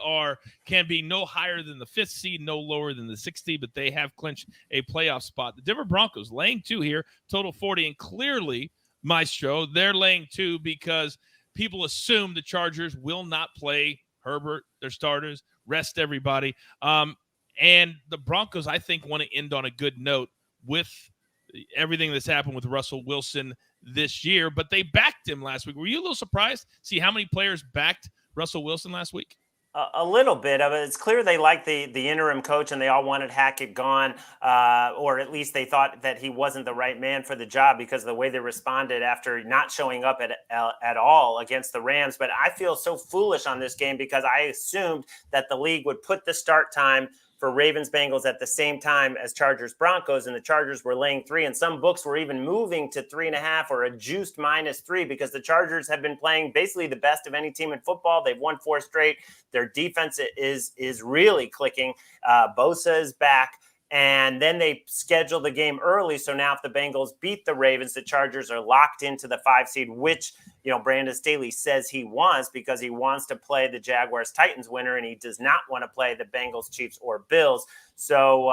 can be no higher than the 5th seed, no lower than the 6th seed, but they have clinched a playoff spot. The Denver Broncos laying 2 here, total 40, and clearly, Maestro, they're laying 2 because people assume the Chargers will not play Herbert, their starters, rest everybody. And the Broncos, I think, want to end on a good note with everything that's happened with Russell Wilson this year, but they backed him last week. Were you a little surprised? See how many players backed Russell Wilson last week? A little bit of it. It's clear they liked the interim coach and they all wanted Hackett gone, or at least they thought that he wasn't the right man for the job because of the way they responded after not showing up at all against the Rams. But I feel so foolish on this game because I assumed that the league would put the start time for Ravens-Bengals at the same time as Chargers-Broncos, and the Chargers were laying 3, and some books were even moving to 3.5 or a juiced -3 because the Chargers have been playing basically the best of any team in football. They've won 4 straight. Their defense is really clicking. Bosa is back. And then they schedule the game early. So now if the Bengals beat the Ravens, the Chargers are locked into the 5 seed, which, Brandon Staley says he wants because he wants to play the Jaguars-Titans winner, and he does not want to play the Bengals, Chiefs, or Bills. So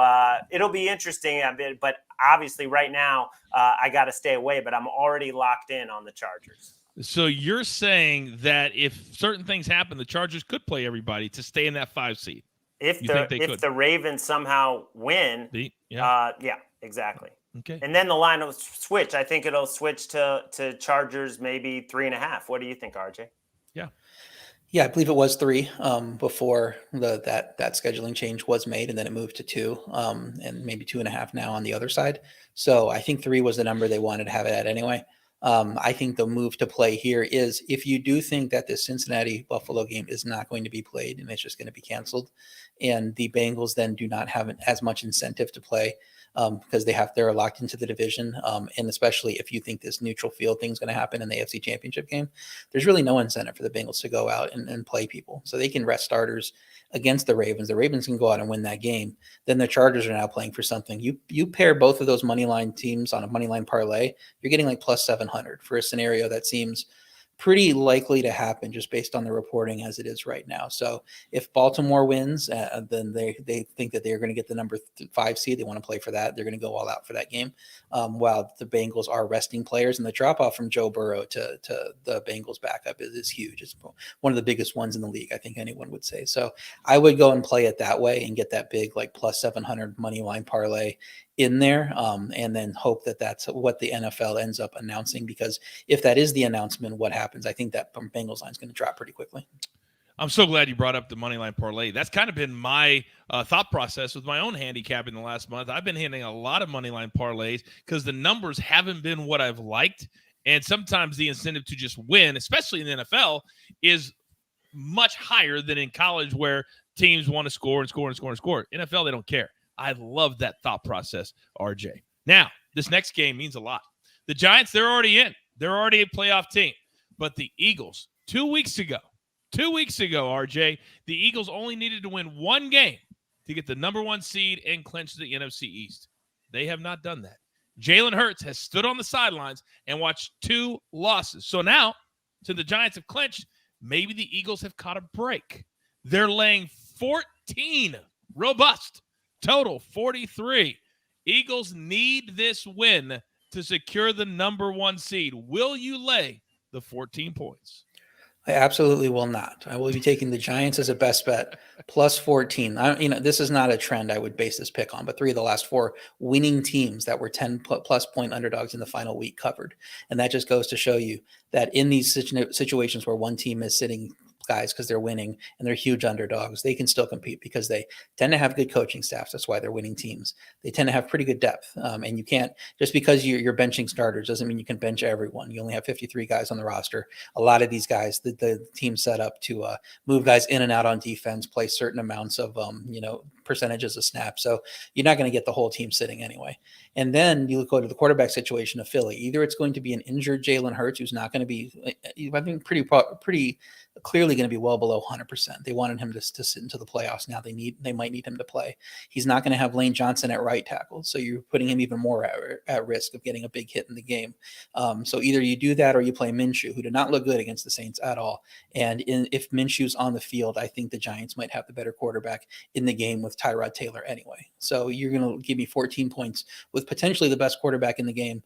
it'll be interesting. But obviously right now I got to stay away, but I'm already locked in on the Chargers. So you're saying that if certain things happen, the Chargers could play everybody to stay in that 5 seed? If the Ravens somehow win, yeah, exactly. Okay. And then the line will switch. I think it'll switch to Chargers maybe 3.5. What do you think, RJ? Yeah, I believe it was 3 before that scheduling change was made, and then it moved to 2 and maybe 2.5 now on the other side. So I think 3 was the number they wanted to have it at anyway. I think the move to play here is if you do think that this Cincinnati-Buffalo game is not going to be played and it's just going to be canceled, and the Bengals then do not have as much incentive to play because they're locked into the division, and especially if you think this neutral field thing is going to happen in the AFC Championship game, there's really no incentive for the Bengals to go out and play people. So they can rest starters against the Ravens. The Ravens can go out and win that game. Then the Chargers are now playing for something. You pair both of those money line teams on a money line parlay, you're getting like plus 700 for a scenario that seems pretty likely to happen just based on the reporting as it is right now. So if Baltimore wins, then they think that they're going to get the number 5 seed. They want to play for that. They're going to go all out for that game. While the Bengals are resting players, and the drop off from Joe Burrow to the Bengals backup is huge. It's one of the biggest ones in the league, I think anyone would say. So I would go and play it that way and get that big like plus 700 money line parlay in there, and then hope that that's what the NFL ends up announcing, because if that is the announcement, what happens? I think that Bengals line is going to drop pretty quickly. I'm so glad you brought up the money line parlay. That's kind of been my thought process with my own handicap in the last month. I've been hitting a lot of money line parlays because the numbers haven't been what I've liked, and sometimes the incentive to just win, especially in the NFL, is much higher than in college where teams want to score and score and score and score. NFL, they don't care. I love that thought process, RJ. Now, this next game means a lot. The Giants, they're already in. They're already a playoff team. But the Eagles, 2 weeks ago, RJ, the Eagles only needed to win 1 game to get the number 1 seed and clinch the NFC East. They have not done that. Jalen Hurts has stood on the sidelines and watched 2 losses. So now, since the Giants have clinched, maybe the Eagles have caught a break. They're laying 14, robust. Total 43. Eagles need this win to secure the number 1 seed. Will you lay the 14 points? I absolutely will not. I will be taking the Giants as a best bet, plus 14. This is not a trend I would base this pick on, but 3 of the last 4 winning teams that were 10-plus point underdogs in the final week covered. And that just goes to show you that in these situations where one team is sitting guys because they're winning and they're huge underdogs, they can still compete because they tend to have good coaching staffs. That's why they're winning teams. They tend to have pretty good depth. And you can't, just because you're benching starters doesn't mean you can bench everyone. You only have 53 guys on the roster. A lot of these guys, the team set up to move guys in and out on defense, play certain amounts of, percentages of snaps. So you're not going to get the whole team sitting anyway. And then you go to the quarterback situation of Philly. Either it's going to be an injured Jalen Hurts, who's not going to be, I think, pretty clearly going to be well below 100%. They wanted him to sit into the playoffs. Now they might need him to play. He's not going to have Lane Johnson at right tackle, so you're putting him even more at risk of getting a big hit in the game. So either you do that or you play Minshew, who did not look good against the Saints at all. And if Minshew's on the field, I think the Giants might have the better quarterback in the game with Tyrod Taylor anyway. So you're going to give me 14 points with potentially the best quarterback in the game,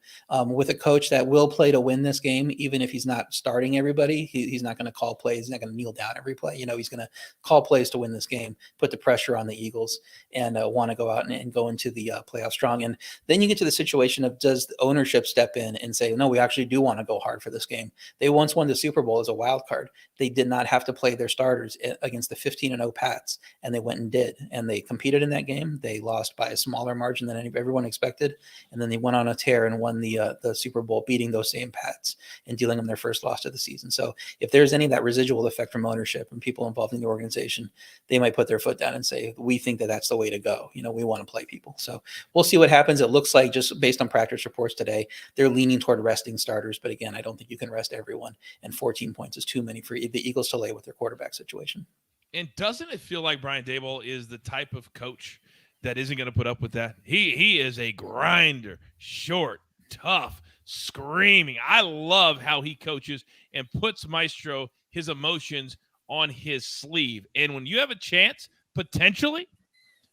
with a coach that will play to win this game, even if he's not starting everybody. He's not going to call plays. He's not going to kneel down every play. He's going to call plays to win this game, put the pressure on the Eagles, and want to go out and go into the playoff strong. And then you get to the situation of, does the ownership step in and say, no, we actually do want to go hard for this game. They once won the Super Bowl as a wild card. They did not have to play their starters against the 15-0 Pats, and they went and did. And they competed in that game. They lost by a smaller margin than everyone expected. And then they went on a tear and won the Super Bowl, beating those same Pats and dealing them their first loss of the season. So if there's any of that residual effect from ownership and people involved in the organization, they might put their foot down and say, we think that that's the way to go. We want to play people. So we'll see what happens. It looks like, just based on practice reports today, they're leaning toward resting starters. But again, I don't think you can rest everyone. And 14 points is too many for the Eagles to lay with their quarterback situation. And doesn't it feel like Brian Daboll is the type of coach that isn't going to put up with that? He is a grinder, short, tough, screaming. I love how he coaches and puts Maestro, his emotions, on his sleeve. And when you have a chance, potentially,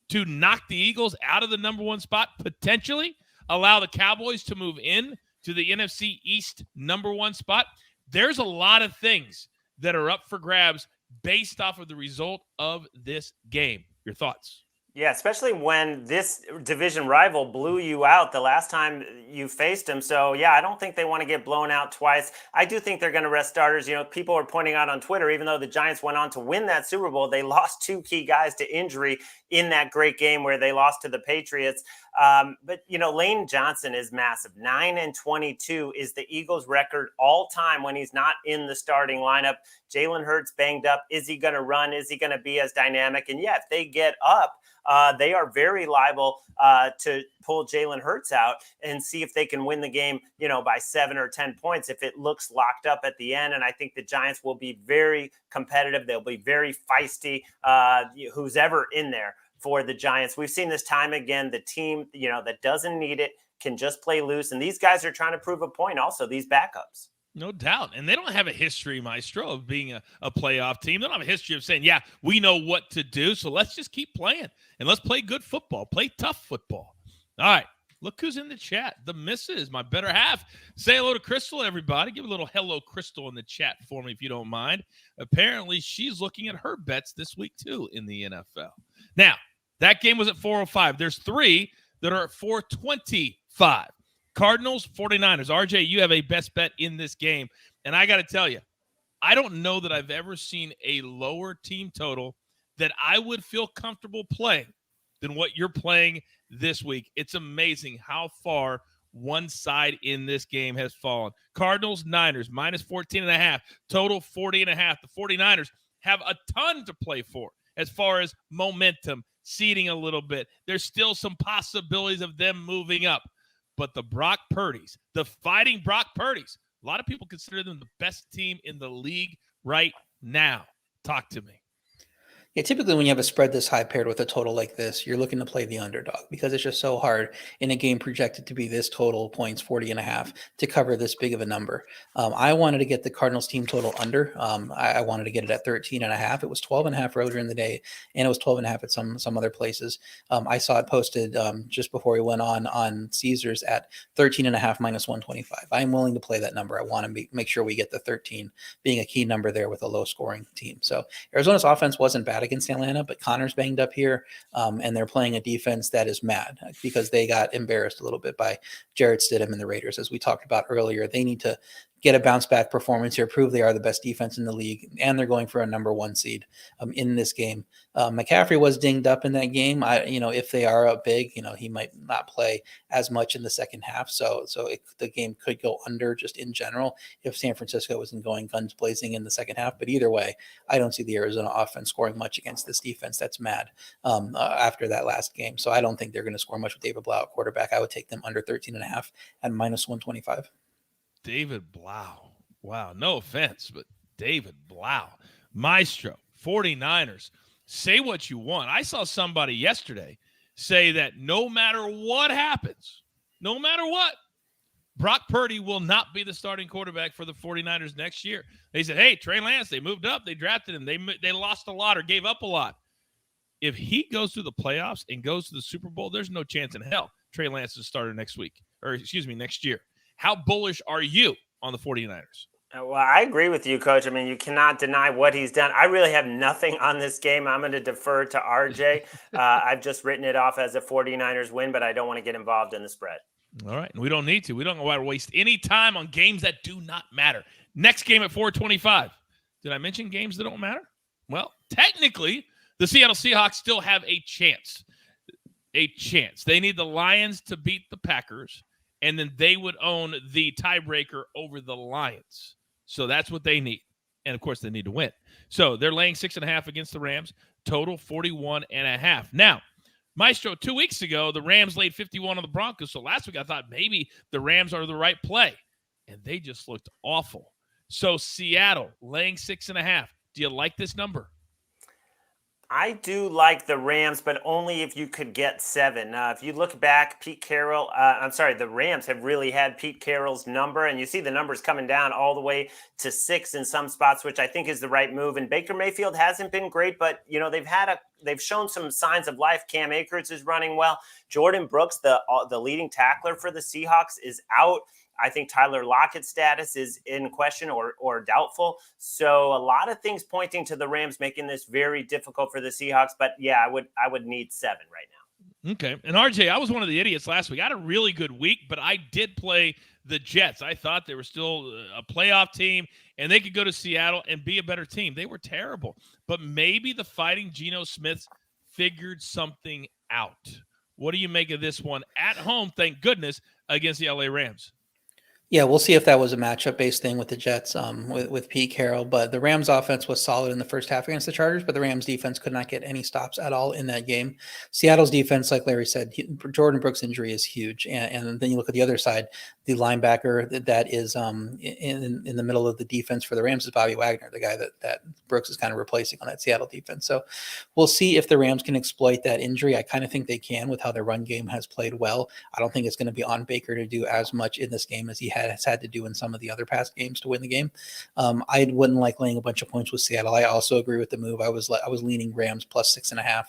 to knock the Eagles out of the number one spot, potentially allow the Cowboys to move in to the NFC East number one spot, there's a lot of things that are up for grabs based off of the result of this game. Your thoughts? Yeah, especially when this division rival blew you out the last time you faced him. So, yeah, I don't think they want to get blown out twice. I do think they're going to rest starters. People are pointing out on Twitter, even though the Giants went on to win that Super Bowl, they lost two key guys to injury in that great game where they lost to the Patriots. But Lane Johnson is massive. 9-22 is the Eagles' record all time when he's not in the starting lineup. Jalen Hurts banged up. Is he going to run? Is he going to be as dynamic? And yeah, if they get up, they are very liable to pull Jalen Hurts out and see if they can win the game, by 7 or 10 points if it looks locked up at the end. And I think the Giants will be very competitive. They'll be very feisty, who's ever in there for the Giants. We've seen this time again. The team, that doesn't need it can just play loose. And these guys are trying to prove a point also, these backups. No doubt. And they don't have a history, Maestro, of being a playoff team. They don't have a history of saying, yeah, we know what to do, so let's just keep playing. And let's play good football, play tough football. All right, look who's in the chat. The missus, my better half. Say hello to Crystal, everybody. Give a little hello, Crystal, in the chat for me if you don't mind. Apparently, she's looking at her bets this week, too, in the NFL. Now, that game was at 405. There's 3 that are at 425. Cardinals, 49ers. RJ, you have a best bet in this game. And I got to tell you, I don't know that I've ever seen a lower team total that I would feel comfortable playing than what you're playing this week. It's amazing how far one side in this game has fallen. Cardinals, Niners, minus 14.5, total 40.5. The 49ers have a ton to play for as far as momentum, seeding a little bit. There's still some possibilities of them moving up. But the Brock Purdy's, the fighting Brock Purdy's, a lot of people consider them the best team in the league right now. Talk to me. Yeah, typically when you have a spread this high paired with a total like this, you're looking to play the underdog because it's just so hard in a game projected to be this total points, 40.5, to cover this big of a number. I wanted to get the Cardinals team total under. I wanted to get it at 13.5. It was 12.5 earlier in the day, and it was 12.5 at some other places. I saw it posted just before we went on Caesars at 13.5 minus 125. I'm willing to play that number. I want to make sure we get the 13 being a key number there with a low scoring team. So Arizona's offense wasn't bad against Atlanta, but Connor's banged up here, and they're playing a defense that is mad because they got embarrassed a little bit by Jarrett Stidham and the Raiders. As we talked about earlier, they need to get a bounce back performance here, prove they are the best defense in the league, and they're going for a number 1 seed in this game. McCaffrey was dinged up in that game. If they are up big, he might not play as much in the second half. So the game could go under just in general if San Francisco isn't going guns blazing in the second half. But either way, I don't see the Arizona offense scoring much against this defense that's mad after that last game. So I don't think they're going to score much with David Blau at quarterback. I would take them under 13.5 and minus 125. David Blau. Wow. No offense, but David Blau. Maestro, 49ers. Say what you want. I saw somebody yesterday say that no matter what happens, no matter what, Brock Purdy will not be the starting quarterback for the 49ers next year. They said, hey, Trey Lance, they moved up. They drafted him. They lost a lot or gave up a lot. If he goes through the playoffs and goes to the Super Bowl, there's no chance in hell Trey Lance is starter next year. How bullish are you on the 49ers? Well, I agree with you, Coach. I mean, you cannot deny what he's done. I really have nothing on this game. I'm going to defer to RJ. I've just written it off as a 49ers win, but I don't want to get involved in the spread. All right. And we don't need to. We don't want to waste any time on games that do not matter. Next game at 4:25. Did I mention games that don't matter? Well, technically, the Seattle Seahawks still have a chance. They need the Lions to beat the Packers, and then they would own the tiebreaker over the Lions. So that's what they need. And, of course, they need to win. So they're laying 6.5 against the Rams, total 41.5. Now, Maestro, 2 weeks ago, the Rams laid 51 on the Broncos. So last week I thought maybe the Rams are the right play, and they just looked awful. So Seattle laying 6.5. Do you like this number? I do like the Rams, but only if you could get 7. If you look back, the Rams have really had Pete Carroll's number, and you see the numbers coming down all the way to 6 in some spots, which I think is the right move. And Baker Mayfield hasn't been great, but they've shown some signs of life. Cam Akers is running well. Jordan Brooks, the leading tackler for the Seahawks, is out. I think Tyler Lockett's status is in question or doubtful. So a lot of things pointing to the Rams making this very difficult for the Seahawks. But yeah, I would need 7 right now. Okay. And RJ, I was one of the idiots last week. I had a really good week, but I did play the Jets. I thought they were still a playoff team and they could go to Seattle and be a better team. They were terrible, but maybe the Fighting Geno Smiths figured something out. What do you make of this one at home? Thank goodness, against the LA Rams. Yeah, we'll see if that was a matchup-based thing with the Jets with Pete Carroll. But the Rams' offense was solid in the first half against the Chargers, but the Rams' defense could not get any stops at all in that game. Seattle's defense, like Larry said, Jordan Brooks' injury is huge. And then you look at the other side, the linebacker that is in the middle of the defense for the Rams is Bobby Wagner, the guy that Brooks is kind of replacing on that Seattle defense. So we'll see if the Rams can exploit that injury. I kind of think they can with how their run game has played well. I don't think it's going to be on Baker to do as much in this game as he has had to do in some of the other past games to win the game. I wouldn't like laying a bunch of points with Seattle. I also agree with the move. I was leaning Rams plus 6.5.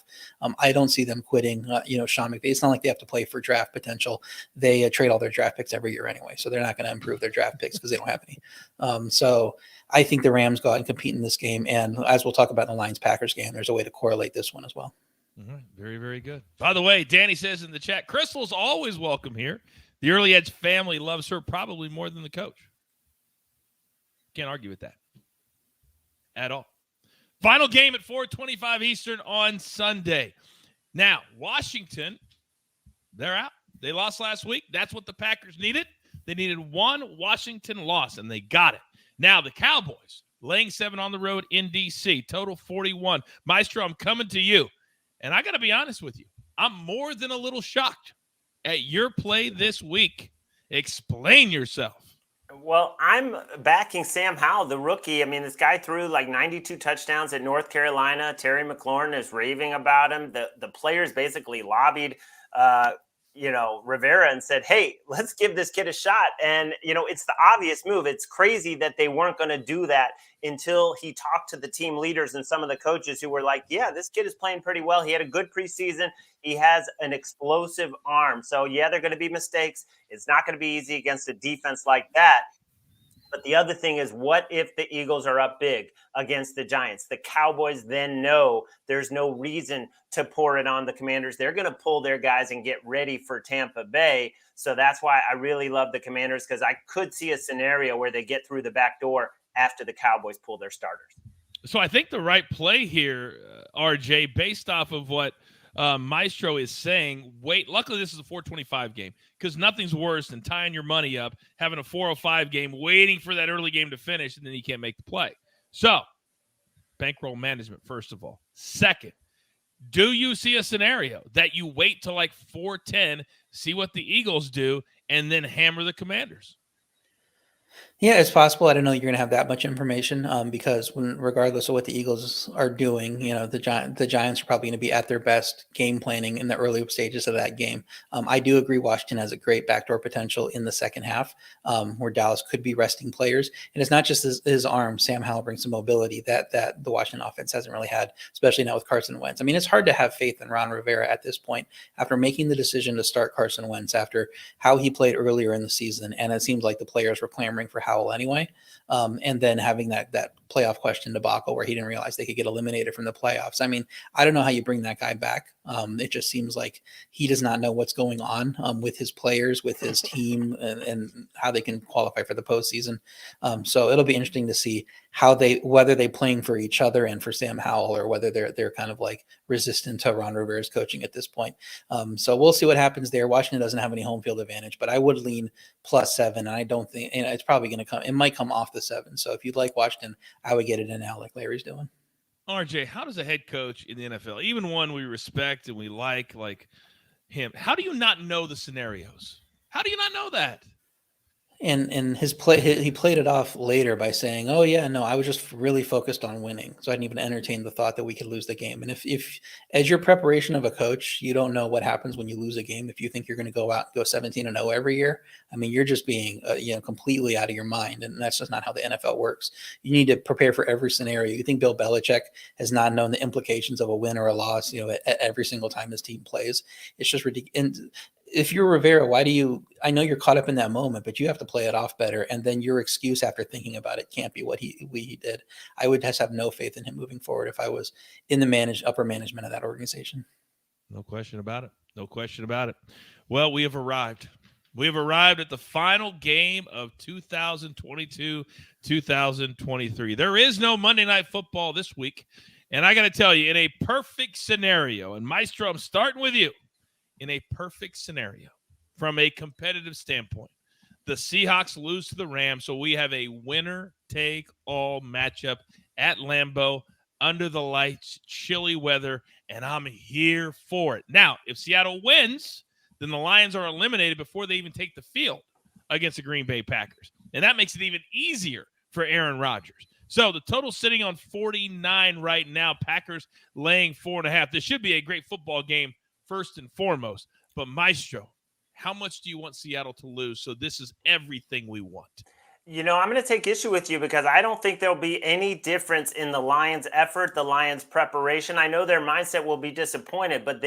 I don't see them quitting. Sean McVay. It's not like they have to play for draft potential. They trade all their draft picks every year anyway, so they're not going to improve their draft picks because they don't have any. So I think the Rams go out and compete in this game. And as we'll talk about in the Lions-Packers game, there's a way to correlate this one as well. All right. Very, very good. By the way, Danny says in the chat, Crystal's always welcome here. The Early Edge family loves her probably more than the coach. Can't argue with that at all. Final game at 4:25 Eastern on Sunday. Now, Washington, they're out. They lost last week. That's what the Packers needed. They needed one Washington loss, and they got it. Now, the Cowboys, laying 7 on the road in D.C., total 41. Maestro, I'm coming to you. And I got to be honest with you. I'm more than a little shocked at your play this week. Explain yourself. Well, I'm backing Sam Howell, the rookie. I mean, this guy threw like 92 touchdowns at North Carolina. Terry McLaurin is raving about him. The players basically lobbied Rivera and said, hey, let's give this kid a shot. And, it's the obvious move. It's crazy that they weren't going to do that until he talked to the team leaders and some of the coaches who were like, yeah, this kid is playing pretty well. He had a good preseason. He has an explosive arm. So, yeah, there are going to be mistakes. It's not going to be easy against a defense like that. But the other thing is, what if the Eagles are up big against the Giants? The Cowboys then know there's no reason to pour it on the Commanders. They're going to pull their guys and get ready for Tampa Bay. So that's why I really love the Commanders, because I could see a scenario where they get through the back door after the Cowboys pull their starters. So I think the right play here, RJ, based off of what Maestro is saying, luckily this is a 425 game, because nothing's worse than tying your money up, having a 405 game, waiting for that early game to finish, and then you can't make the play. So bankroll management, first of all. Second, do you see a scenario that you wait till like 410, see what the Eagles do, and then hammer the Commanders? Yeah, it's possible. I don't know you're going to have that much information because regardless of what the Eagles are doing, the Giants are probably going to be at their best game planning in the early stages of that game. I do agree Washington has a great backdoor potential in the second half where Dallas could be resting players. And it's not just his arm. Sam Howell brings some mobility that the Washington offense hasn't really had, especially now with Carson Wentz. I mean, it's hard to have faith in Ron Rivera at this point after making the decision to start Carson Wentz after how he played earlier in the season. And it seems like the players were clamoring for Howell anyway. And then having that playoff question debacle where he didn't realize they could get eliminated from the playoffs. I mean, I don't know how you bring that guy back. It just seems like he does not know what's going on with his players, with his team, and how they can qualify for the postseason. So it'll be interesting to see whether they playing for each other and for Sam Howell, or whether they're kind of like resistant to Ron Rivera's coaching at this point. So we'll see what happens there. Washington doesn't have any home field advantage, but I would lean +7. And I don't think it's probably going to come. It might come off the 7. So if you'd like Washington, I would get it in now, like Larry's doing. RJ, how does a head coach in the NFL, even one we respect and we like him, how do you not know the scenarios? How do you not know that? And his play, he played it off later by saying, "Oh yeah, no, I was just really focused on winning, so I didn't even entertain the thought that we could lose the game." And if as your preparation of a coach, you don't know what happens when you lose a game. If you think you're going to go out and go 17-0 every year, I mean, you're just being completely out of your mind, and that's just not how the NFL works. You need to prepare for every scenario. You think Bill Belichick has not known the implications of a win or a loss, at every single time his team plays? It's just ridiculous. And if you're Rivera, I know you're caught up in that moment, but you have to play it off better. And then your excuse after thinking about it can't be what he did. I would just have no faith in him moving forward if I was in the upper management of that organization. No question about it. No question about it. Well, we have arrived. We have arrived at the final game of 2022-2023. There is no Monday Night Football this week. And I got to tell you, in a perfect scenario, and Maestro, I'm starting with you. In a perfect scenario, from a competitive standpoint, the Seahawks lose to the Rams, so we have a winner-take-all matchup at Lambeau, under the lights, chilly weather, and I'm here for it. Now, if Seattle wins, then the Lions are eliminated before they even take the field against the Green Bay Packers, and that makes it even easier for Aaron Rodgers. So the total sitting on 49 right now, Packers laying 4.5. This should be a great football game, first and foremost. But Maestro, how much do you want Seattle to lose? So this is everything we want. I'm going to take issue with you because I don't think there'll be any difference in the Lions' effort, the Lions' preparation. I know their mindset will be disappointed, but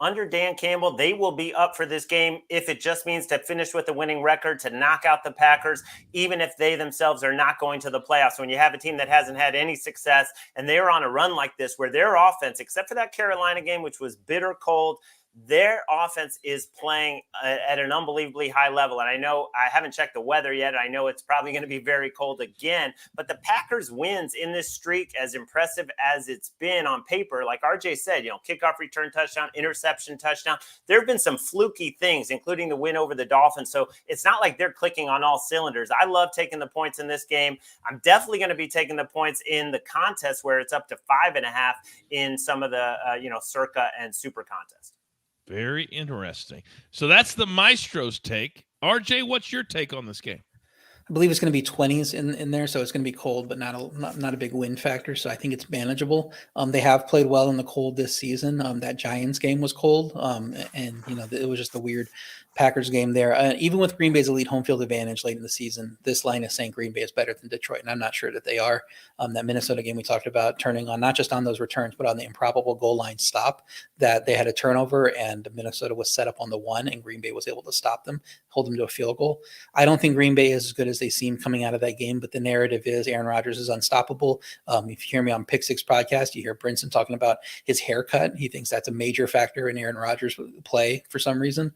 under Dan Campbell, they will be up for this game if it just means to finish with a winning record, to knock out the Packers, even if they themselves are not going to the playoffs. When you have a team that hasn't had any success and they're on a run like this where their offense, except for that Carolina game, which was bitter cold, their offense is playing at an unbelievably high level. And I know I haven't checked the weather yet. I know it's probably going to be very cold again, but the Packers wins in this streak, as impressive as it's been on paper, like RJ said, kickoff return touchdown, interception touchdown. There have been some fluky things, including the win over the Dolphins. So it's not like they're clicking on all cylinders. I love taking the points in this game. I'm definitely going to be taking the points in the contest where it's up to 5.5 in some of the, Circa and Super contest. Very interesting. So that's the Maestro's take. RJ, what's your take on this game? I believe it's going to be 20s in there, so it's going to be cold, but not a big wind factor. So I think it's manageable. They have played well in the cold this season. That Giants game was cold, and it was just a weird Packers game there. Even with Green Bay's elite home field advantage late in the season, this line is saying Green Bay is better than Detroit, and I'm not sure that they are. That Minnesota game we talked about, turning on not just on those returns, but on the improbable goal line stop, that they had a turnover and Minnesota was set up on the 1, and Green Bay was able to stop them, hold them to a field goal. I don't think Green Bay is as good as as they seem coming out of that game, but the narrative is Aaron Rodgers is unstoppable. If you hear me on Pick Six podcast, you hear Brinson talking about his haircut. He thinks that's a major factor in Aaron Rodgers' play for some reason.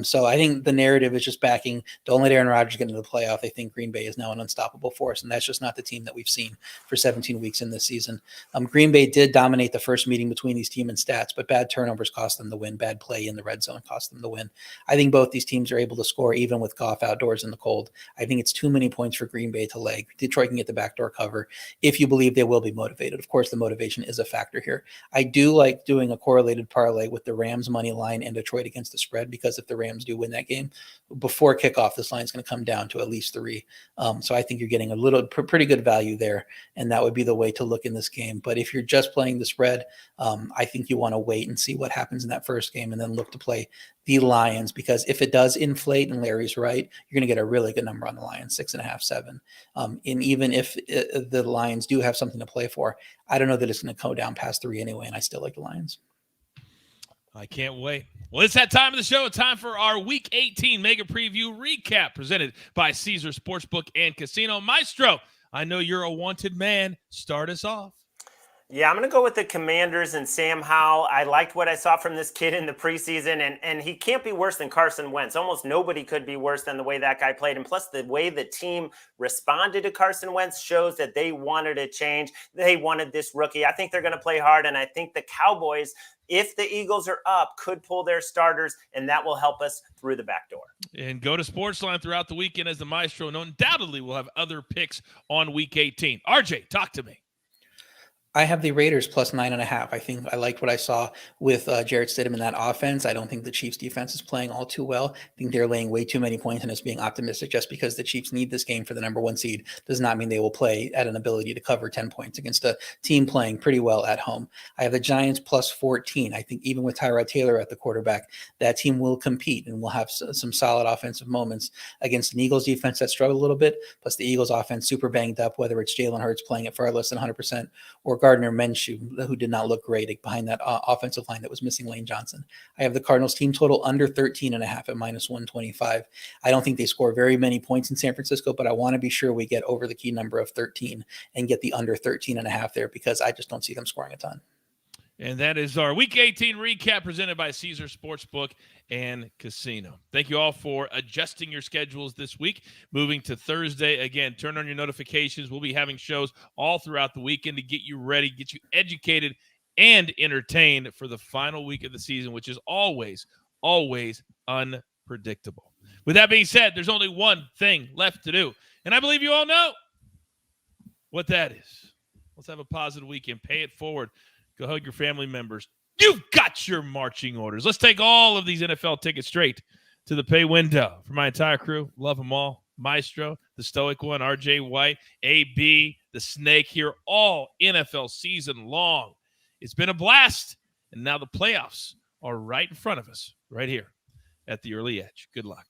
So I think the narrative is just backing, don't let Aaron Rodgers get into the playoff. They think Green Bay is now an unstoppable force, and that's just not the team that we've seen for 17 weeks in this season. Green Bay did dominate the first meeting between these teams in stats, but bad turnovers cost them the win. Bad play in the red zone cost them the win. I think both these teams are able to score even with Goff outdoors in the cold. I think it's too many points for Green Bay to leg. Detroit can get the backdoor cover if you believe they will be motivated. Of course, the motivation is a factor here. I do like doing a correlated parlay with the Rams money line and Detroit against the spread, because if the Rams do win that game before kickoff, this line is going to come down to at least 3. So I think you're getting a little pretty good value there, and that would be the way to look in this game. But if you're just playing the spread, I think you want to wait and see what happens in that first game and then look to play the Lions, because if it does inflate, and Larry's right, you're going to get a really good number on the Lions, 6.5, 7. And even if the Lions do have something to play for, I don't know that it's going to go down past 3 anyway, and I still like the Lions. I can't wait. Well, it's that time of the show. Time for our Week 18 Mega Preview Recap presented by Caesars Sportsbook and Casino. Maestro, I know you're a wanted man. Start us off. Yeah, I'm going to go with the Commanders and Sam Howell. I liked what I saw from this kid in the preseason, and he can't be worse than Carson Wentz. Almost nobody could be worse than the way that guy played. And plus, the way the team responded to Carson Wentz shows that they wanted a change. They wanted this rookie. I think they're going to play hard, and I think the Cowboys, if the Eagles are up, could pull their starters, and that will help us through the back door. And go to SportsLine throughout the weekend as the Maestro, and undoubtedly we'll have other picks on Week 18. RJ, talk to me. I have the Raiders plus 9.5. I think I liked what I saw with Jarrett Stidham in that offense. I don't think the Chiefs defense is playing all too well. I think they're laying way too many points, and it's being optimistic. Just because the Chiefs need this game for the number 1 seed does not mean they will play at an ability to cover 10 points against a team playing pretty well at home. I have the Giants plus 14. I think even with Tyrod Taylor at the quarterback, that team will compete and will have some solid offensive moments against an Eagles defense that struggled a little bit, plus the Eagles offense super banged up, whether it's Jalen Hurts playing at far less than 100% or Gardner Minshew, who did not look great behind that offensive line that was missing Lane Johnson. I have the Cardinals team total under 13.5 at minus 125. I don't think they score very many points in San Francisco, but I want to be sure we get over the key number of 13 and get the under 13.5 there, because I just don't see them scoring a ton. And that is our Week 18 recap presented by Caesars Sportsbook and Casino. Thank you all for adjusting your schedules this week. Moving to Thursday, again, turn on your notifications. We'll be having shows all throughout the weekend to get you ready, get you educated and entertained for the final week of the season, which is always, always unpredictable. With that being said, there's only one thing left to do, and I believe you all know what that is. Let's have a positive weekend. Pay it forward. Go hug your family members. You've got your marching orders. Let's take all of these NFL tickets straight to the pay window. For my entire crew, love them all. Maestro, the Stoic One, RJ White, AB, the Snake here, all NFL season long. It's been a blast, and now the playoffs are right in front of us, right here at the Early Edge. Good luck.